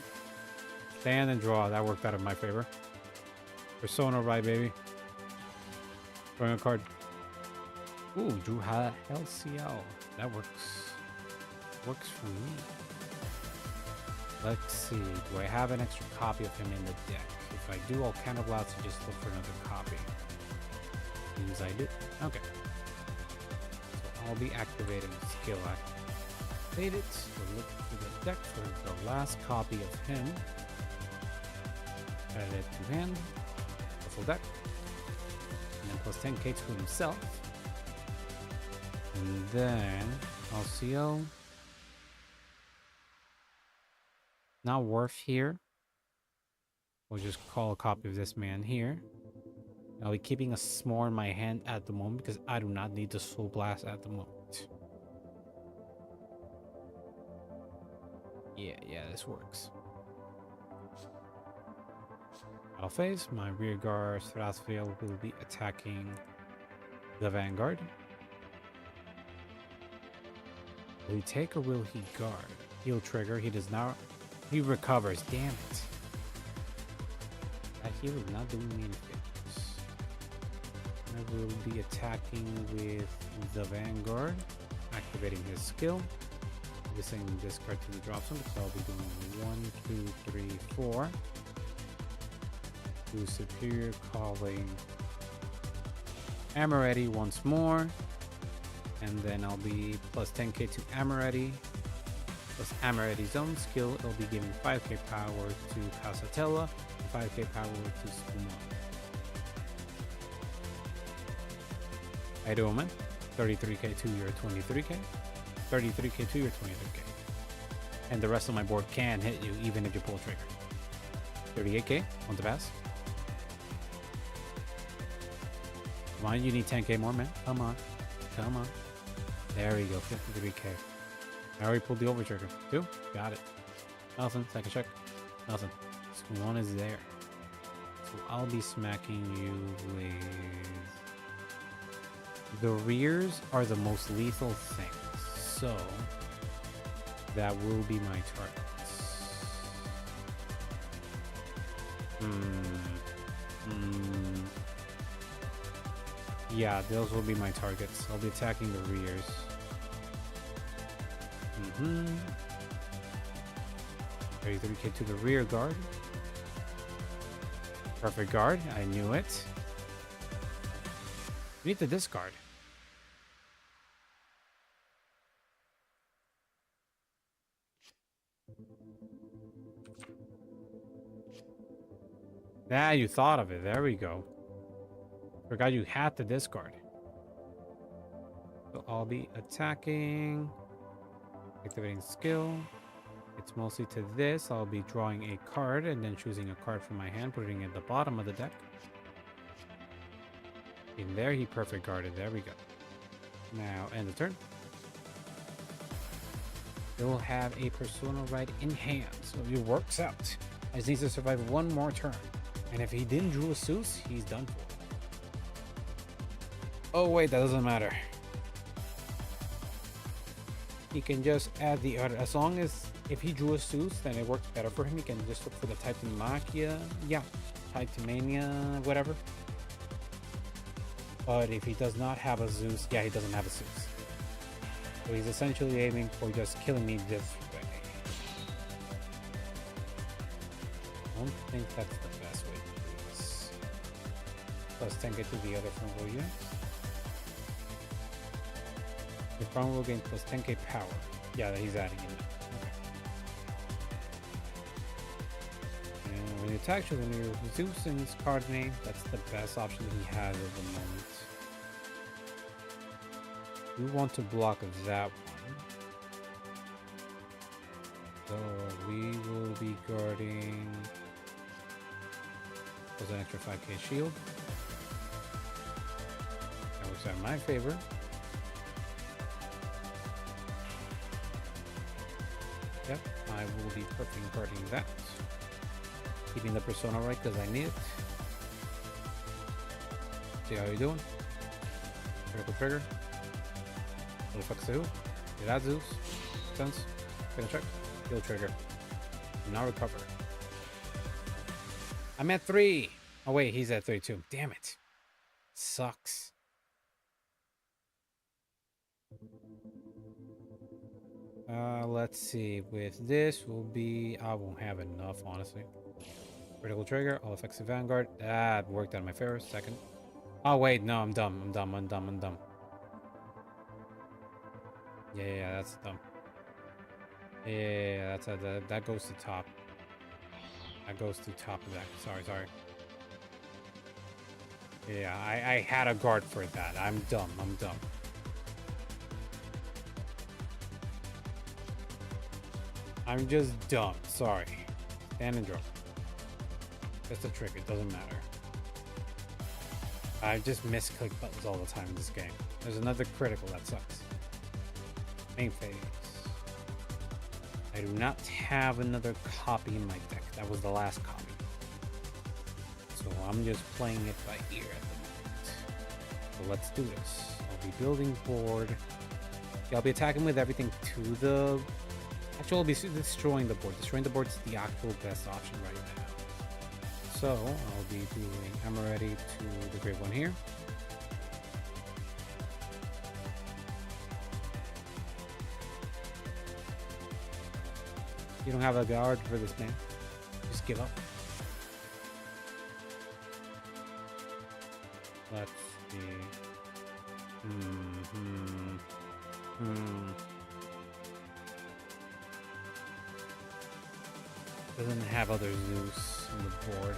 Stand and draw, that worked out in my favor. Persona right, baby. Drawing a card. Ooh, drew LCL. That works. Works for me. Let's see. Do I have an extra copy of him in the deck? If I do, I'll counterblast and just look for another copy. Seems I do. Okay. So I'll be activating skill activate it. So look through the deck for the last copy of him. Add it to hand. Full deck. And then plus 10k to himself. And then LCO. Not worth here. We'll just call a copy of this man here. I'll be keeping a s'more in my hand at the moment because I do not need the Soul Blast at the moment. Yeah, this works. Battle phase, my rear guard Thrathfield will be attacking the Vanguard. Will he take or will he guard? He'll trigger, he does not. He recovers, damn it. That heal is not doing me any favors. I will be attacking with the Vanguard, activating his skill. Missing this card to the drop zone, so I'll be doing 1, 2, 3, 4. To Superior, calling Amoretti once more, and then I'll be plus 10k to Amoretti, plus Amoretti's own skill. It'll be giving 5k power to Casatella, 5k power to Spuma. I do, man. 33k to your 23k, 33k to your 23k, and the rest of my board can hit you even if you pull trigger. 38k on the pass. Come on, you need 10k more, man. Come on. Come on. There we go, 53k. I already pulled the over trigger. 2? Got it. Nothing. Second check. Nothing. So 1 is there. So I'll be smacking you with... The rears are the most lethal things. So that will be my targets. Yeah, those will be my targets. I'll be attacking the rears. 33k to the rear guard. Perfect guard. I knew it. We need to discard. Yeah, you thought of it. There we go. Forgot you had to discard. So I'll be attacking, activating skill. It's mostly to this. I'll be drawing a card and then choosing a card from my hand, putting it at the bottom of the deck. In there, he perfect guarded. There we go. Now, end the turn. He'll have a Persona right in hand, so it works out. I just need to survive one more turn. And if he didn't draw a Zeus, he's done for. Oh wait, that doesn't matter. He can just add the other, as long as if he drew a Zeus, then it works better for him. He can just look for the Titanmachia, yeah, Titanmania, whatever. But if he does not have a Zeus, yeah, he doesn't have a Zeus. So he's essentially aiming for just killing me this way. I don't think that's the best way to do this. Plus 10 get to the other front row units. The front row gain plus 10k power. Yeah, that he's adding in there. Okay. And when you attack when you Zeus in his card name, that's the best option he has at the moment. We want to block that one. So we will be guarding. There's an extra 5k shield. That works out in my favor. Yep, I will be perfect guarding that. Keeping the Persona right because I need it. See how you're doing. Critical trigger. What the fuck's the who? Did that Zeus? Sense? Gonna check. Heal trigger. Now recover. I'm at 3. Oh wait, he's at 3 too. Damn it. Sucks. Let's see. With this will be, I won't have enough, honestly. Critical trigger, all effects of Vanguard. That worked out in my favor. Second. Oh wait, no, I'm dumb. I'm dumb. Yeah, that's dumb. Yeah, that goes to top. That goes to top of that. Sorry. Yeah, I had a guard for that. I'm dumb. I'm just dumb. Sorry. Stand and draw. That's a trick. It doesn't matter. I just misclick buttons all the time in this game. There's another critical that sucks. Main phase. I do not have another copy in my deck. That was the last copy. So I'm just playing it by ear at the moment. So let's do this. I'll be building board. Yeah, I'll be attacking with everything to the... Actually, I'll be destroying the board. Destroying the board is the actual best option right now. So I'll be doing Emerity to the Great One here. You don't have a guard for this man. Just give up. Let's see. Doesn't have other Zeus on the board.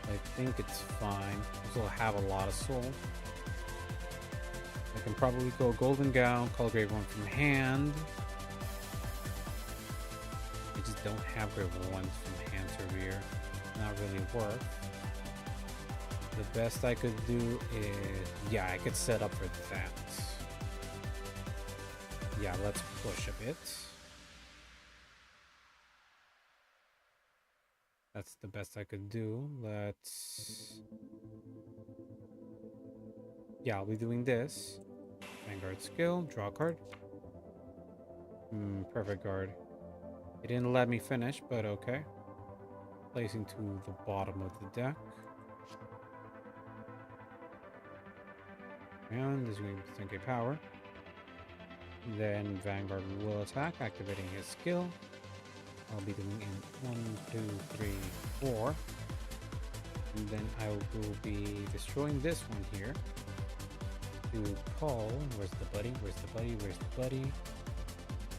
I think it's fine. This will have a lot of soul. I can probably go Golden Gown, call Grave One from hand. I just don't have Grave Ones from hand to rear. Not really worth. The best I could do is... Yeah, I could set up for that. Yeah, let's push a bit. That's the best I could do. Let's... Yeah, I'll be doing this. Vanguard skill, draw a card. Perfect guard. It didn't let me finish, but okay. Placing to the bottom of the deck. And this is going to 10k power. Then Vanguard will attack, activating his skill. I'll be doing in 1, 2, 3, 4. And then I will be destroying this one here. To call. Where's the buddy?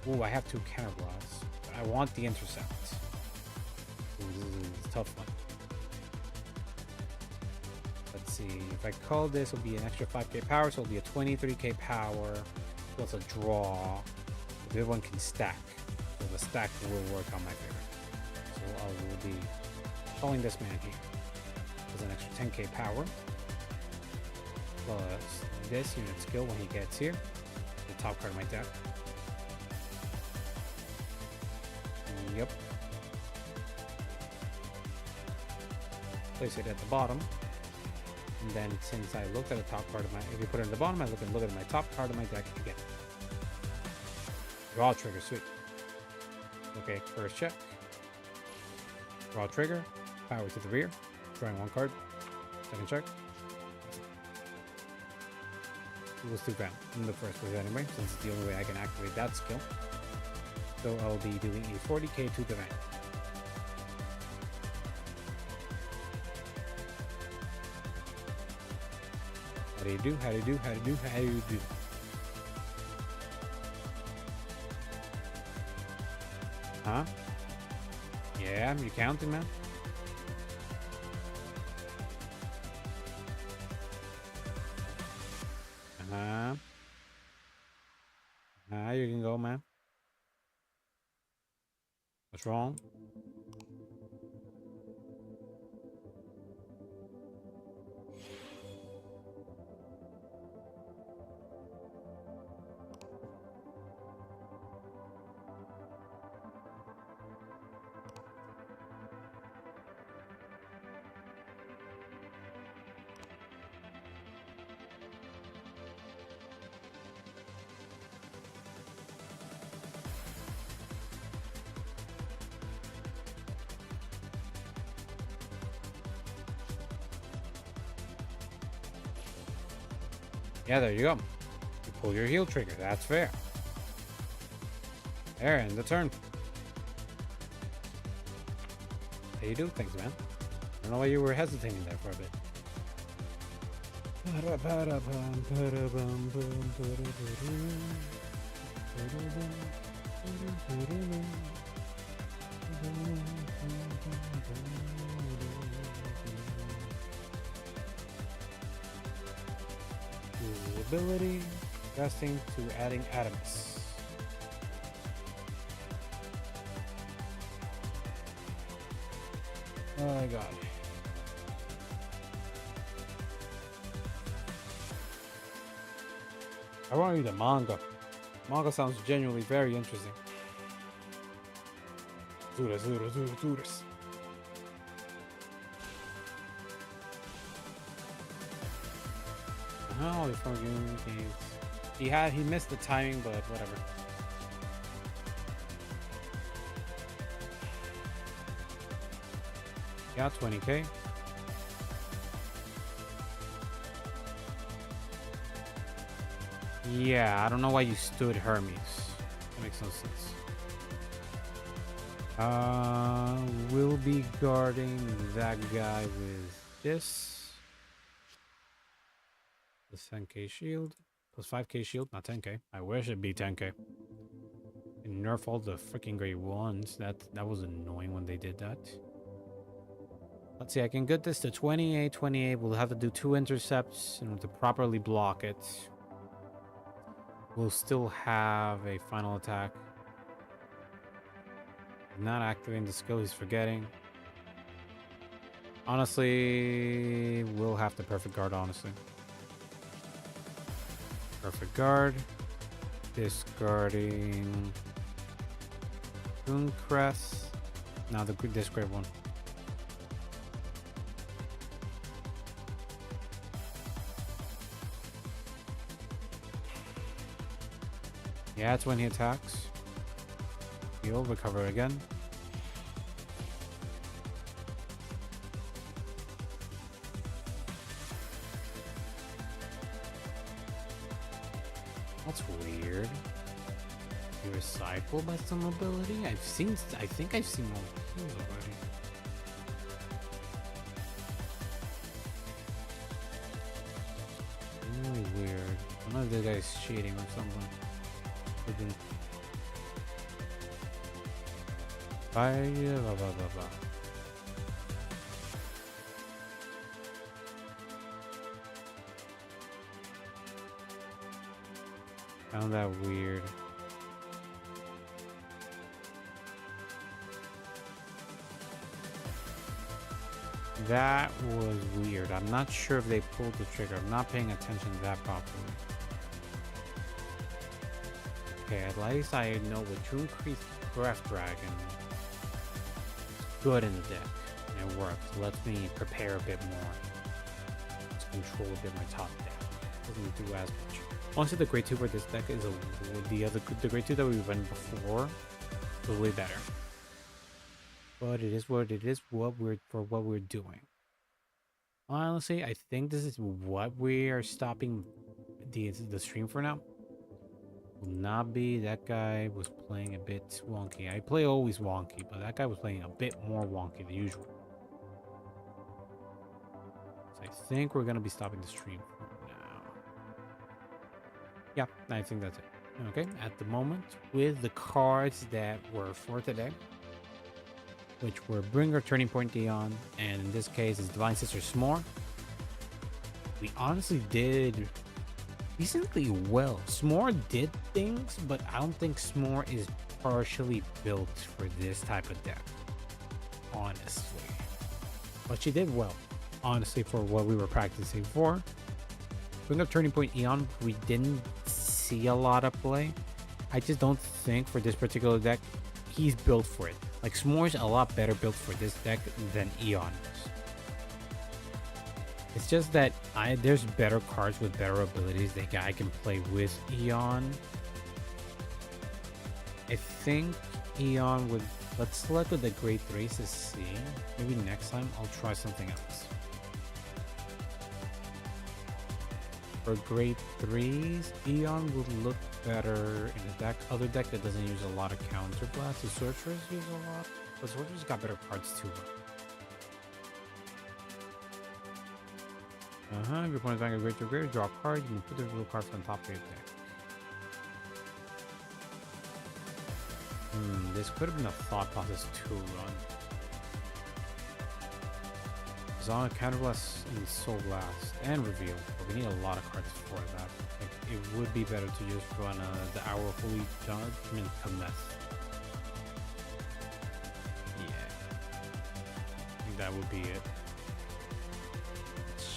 Ooh, I have 2 counterblasts. But I want the intercept. Ooh, this is a tough one. Let's see. If I call this, it'll be an extra 5k power, so it'll be a 23k power. Plus a draw. The other one can stack. So the stack will work on my favor. So I will be calling this man here. Does an extra 10k power. Plus this unit skill when he gets here. The top card of my deck. Yep. Place it at the bottom. And then since I looked at the top card of my, if you put it in the bottom, I look at my top card of my deck again. Draw trigger, sweet. Okay, first check. Draw trigger, power to the rear, drawing one card. Second check. We'll do that in the first place anyway, since it's the only way I can activate that skill. So I'll be doing a 40k to the van. How do you do? How do you do? How do you do? How do you do? Huh? Yeah, you counting, man? You can go, man. What's wrong? Yeah, there you go. You pull your heal trigger. That's fair. There, end the turn. How you do things, man? I don't know why you were hesitating there for a bit. Ability, adjusting to adding atoms. Oh my god. I want to read the manga. Manga sounds genuinely very interesting. Do this. Oh, he's from games. He missed the timing, but whatever. Yeah, 20k. Yeah, I don't know why you stood Hermes. That makes no sense. We'll be guarding that guy with this. Plus 10k shield. Plus 5k shield, not 10k. I wish it'd be 10k. And nerf all the freaking great ones. That was annoying when they did that. Let's see, I can get this to 28. We'll have to do 2 intercepts in order to properly block it. We'll still have a final attack. Not activating the skill, he's forgetting. Honestly, we'll have to perfect guard, honestly. Perfect guard. Discarding Crest. Now this great one. Yeah, that's when he attacks. He'll recover again. That's weird. You recycle by some ability? I think I've seen all the heals already. Really weird. I don't know if this guy's cheating or something. Bye, blah, blah, blah, blah. Found that weird. That was weird. I'm not sure if they pulled the trigger. I'm not paying attention to that properly. Okay, at least I know what to increase Breath Dragon. It's good in the deck. And it works. It lets me prepare a bit more. To control a bit my top deck. Doesn't do as much. Honestly, the grade 2 for this deck is the grade 2 that we run before was way better. But it is what it is. What we're doing. Honestly, I think this is what we are stopping the stream for now. Will not be. That guy was playing a bit wonky. I play always wonky, but that guy was playing a bit more wonky than usual. So I think we're gonna be stopping the stream for now. Yeah, I think that's it. Okay, at the moment, with the cards that were for today, which were Bringer, Turning Point, Dion, and in this case is Divine Sister S'more, we honestly did decently well. S'more did things, but I don't think S'more is partially built for this type of deck, honestly. But she did well, honestly, for what we were practicing for. Bring up Turning Point Eon, we didn't see a lot of play. I just don't think for this particular deck, he's built for it. Like, S'more's a lot better built for this deck than Eon is. It's just that there's better cards with better abilities that I can play with Eon. I think Eon would... Let's select with the grade 3s to see. Maybe next time I'll try something else. For grade 3s, Eon would look better in a deck. Other deck that doesn't use a lot of counter blasts. The Sorcerers use a lot. But Sorcerers got better cards too. If your opponent's back a grade to grade, draw a card, you can put the real card from the top of your deck. This could have been a thought process to run. Zona, Counterblast, and Soul Blast, and Reveal. But we need a lot of cards for that. Like, it would be better to just run the Hour of Holy Judgment Cometh. Yeah. I think that would be it.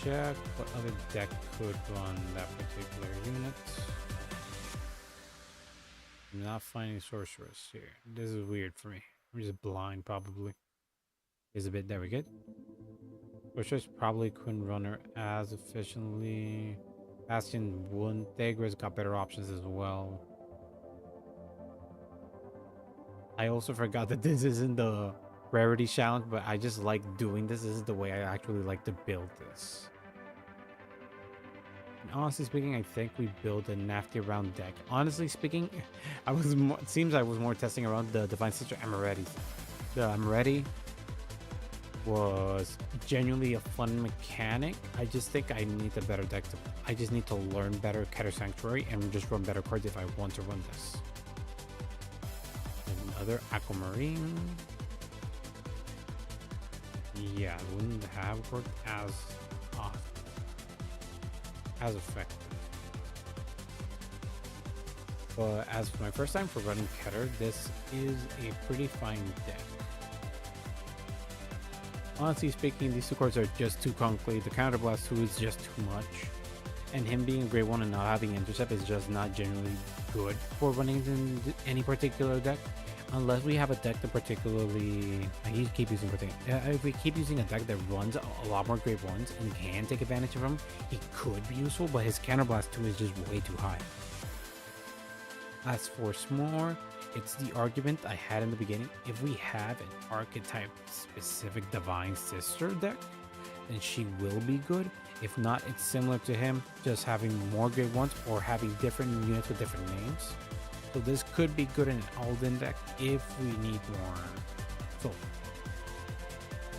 Check what other deck could run that particular unit. I'm not finding Sorceress here. This is weird for me. I'm just blind, probably. Is a bit. There we go. Sorceress probably couldn't run her as efficiently. Bastion wouldn't. Thegra's got better options as well. I also forgot that this isn't the rarity challenge, but I just like doing this. This is the way I actually like to build this. And honestly speaking, I think we built a nasty round deck. Honestly speaking, it seems I was more testing around the Divine Sister Amaretti. The Amaretti was genuinely a fun mechanic. I just think I need a better deck. I just need to learn better Keter Sanctuary and just run better cards if I want to run this. Another Aquamarine. Yeah, it wouldn't have worked as effective. But as for my first time for running Keter, this is a pretty fine deck. Honestly speaking, these two cards are just too clunky. The Counterblast 2 is just too much. And him being a grade 1 and not having Intercept is just not generally good for running in any particular deck. Unless we have a deck that particularly... I keep using if we keep using a deck that runs a lot more grade 1s and can take advantage of him, he could be useful, but his Counterblast 2 is just way too high. As for S'more, it's the argument I had in the beginning. If we have an archetype-specific Divine Sister deck, then she will be good. If not, it's similar to him, just having more grade 1s or having different units with different names. So this could be good in an Alden deck if we need more soul.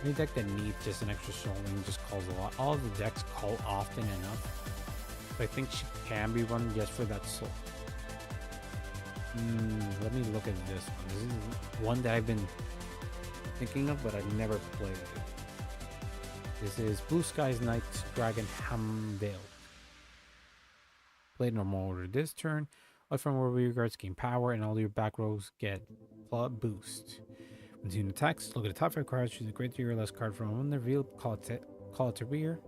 Any deck that needs just an extra souling just calls a lot. All of the decks call often enough. So I think she can be run just for that soul. Let me look at this one. This is one that I've been thinking of, but I've never played it. This is Blue Skies Night Dragon Hamdale. Played normal order this turn. From where your guards gain power and all your back rows get plot boost. Continue attacks. Look at the top 5 cards. Choose a greater or less card from one reveal. Call it to rear.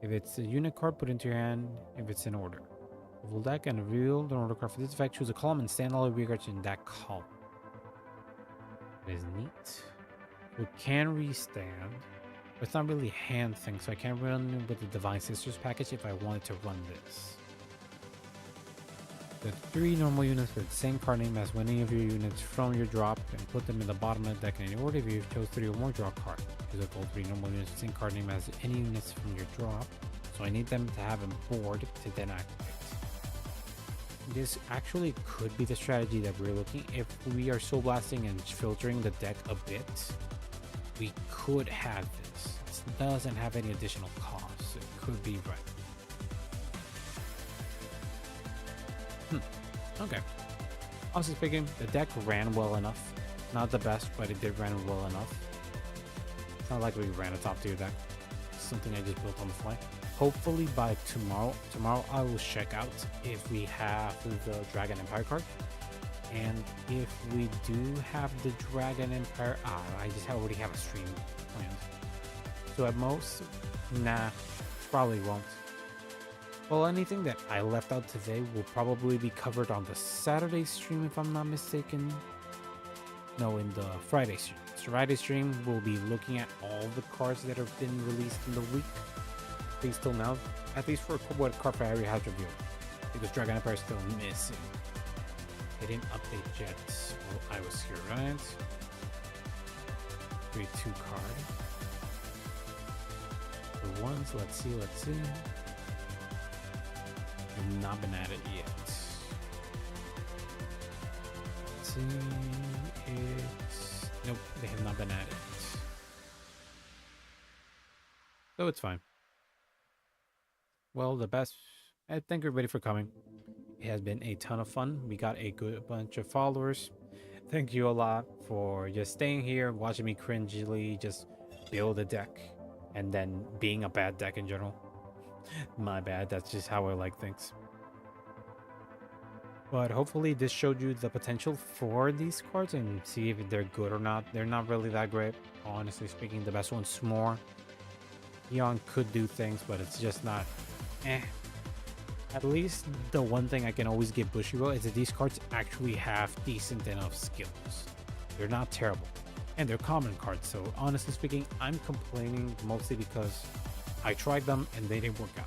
If it's a unit card, put it into your hand. If it's in order. Full deck and reveal the order card for this effect. Choose a column and stand all the rear cards in that column. That is neat. We can restand. But it's not really a hand thing, so I can't run with the Divine Sisters package if I wanted to run this. The 3 normal units with the same card name as any of your units from your drop and put them in the bottom of the deck in any order. If you chose 3 or more, draw a card. Use all 3 normal units with the same card name as any units from your drop. So I need them to have them board to then activate. This actually could be the strategy that we're looking. If we are soul blasting and filtering the deck a bit, we could have this. It doesn't have any additional costs. It could be right. Okay. Honestly speaking, the deck ran well enough. Not the best, but it did run well enough. It's not like we ran a top tier deck. It's something I just built on the fly. Hopefully by tomorrow I will check out if we have the Dragon Empire card. And if we do have the Dragon Empire, I just already have a stream planned. So at most, nah, probably won't. Well, anything that I left out today will probably be covered on the Saturday stream if I'm not mistaken. No, in the Friday stream. Friday stream we'll be looking at all the cards that have been released in the week. At least till now. At least for what Cardfight already has revealed. Because Dragon Empire is still missing. They didn't update yet while I was here, right? 3-2 card. The ones, let's see. Have not been added yet. Let's see. Nope, they have not been added. So it's fine. Well, I thank everybody for coming. It has been a ton of fun. We got a good bunch of followers. Thank you a lot for just staying here, watching me cringily just build a deck, and then being a bad deck in general. My bad, that's just how I like things. But hopefully this showed you the potential for these cards and see if they're good or not. They're not really that great. Honestly speaking, the best one's S'more. Eon could do things, but it's just not At least the one thing I can always give Bushiroad is that these cards actually have decent enough skills. They're not terrible. And they're common cards, so honestly speaking, I'm complaining mostly because I tried them and they didn't work out.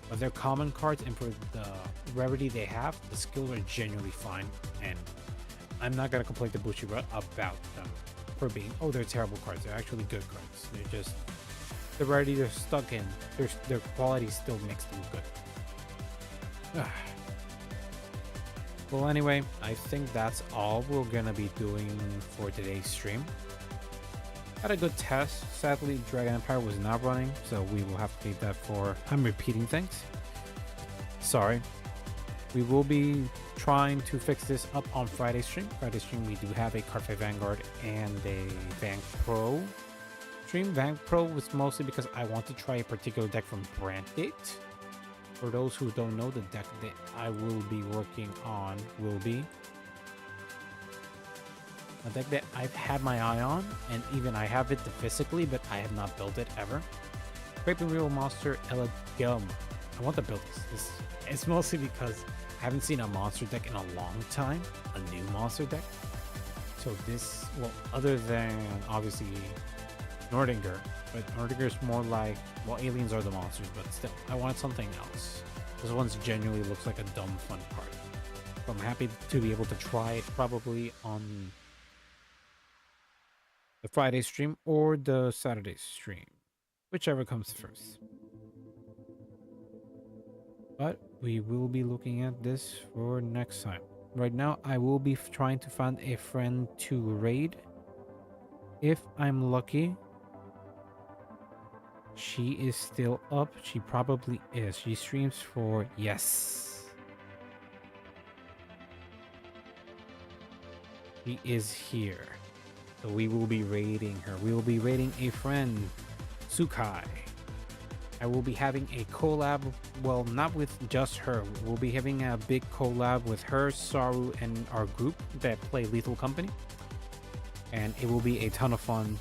But they're common cards, and for the rarity they have, the skills are genuinely fine. And I'm not going to complain to Bushiroad about them for being, oh, they're terrible cards. They're actually good cards. They're just, the rarity they're stuck in, their quality still makes them good. Well, anyway, I think that's all we're gonna be doing for today's stream. Had a good test. Sadly, Dragon Empire was not running, so we will have to leave that for... I'm repeating things. Sorry. We will be trying to fix this up on Friday's stream. Friday's stream, we do have a Cardfight Vanguard and a Vank Pro stream. Vank Pro was mostly because I want to try a particular deck from Brand Date. For those who don't know, the deck that I will be working on will be a deck that I've had my eye on, and even I have it physically, but I have not built it ever. Scraping Real Monster Elegum. I want to build this. It's mostly because I haven't seen a monster deck in a long time, a new monster deck. So this, well, other than obviously Nordinger, but Nordinger is more like, well, aliens are the monsters, but still, I wanted something else. This one genuinely looks like a dumb fun card. So I'm happy to be able to try it probably on the Friday stream or the Saturday stream, whichever comes first. But we will be looking at this for next time. Right now, I will be trying to find a friend to raid. If I'm lucky, she is still up. She probably is. She streams for... Yes. She is here. So we will be raiding her. We will be raiding a friend, Sukai. I will be having a collab. Well, not with just her. We'll be having a big collab with her, Saru, and our group that play Lethal Company. and it will be a ton of fun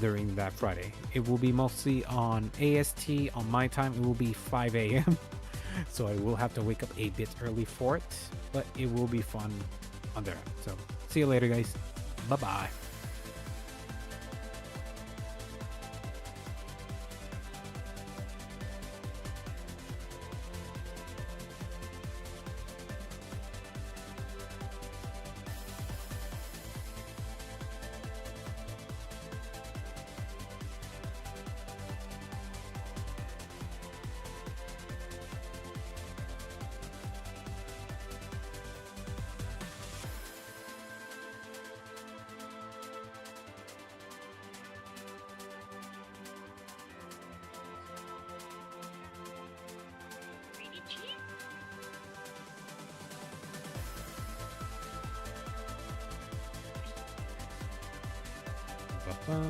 during that Friday. It will be mostly on AST. On my time, it will be 5 a.m. So I will have to wake up a bit early for it, but it will be fun on there. So see you later, guys. Bye-bye. Ba-ba.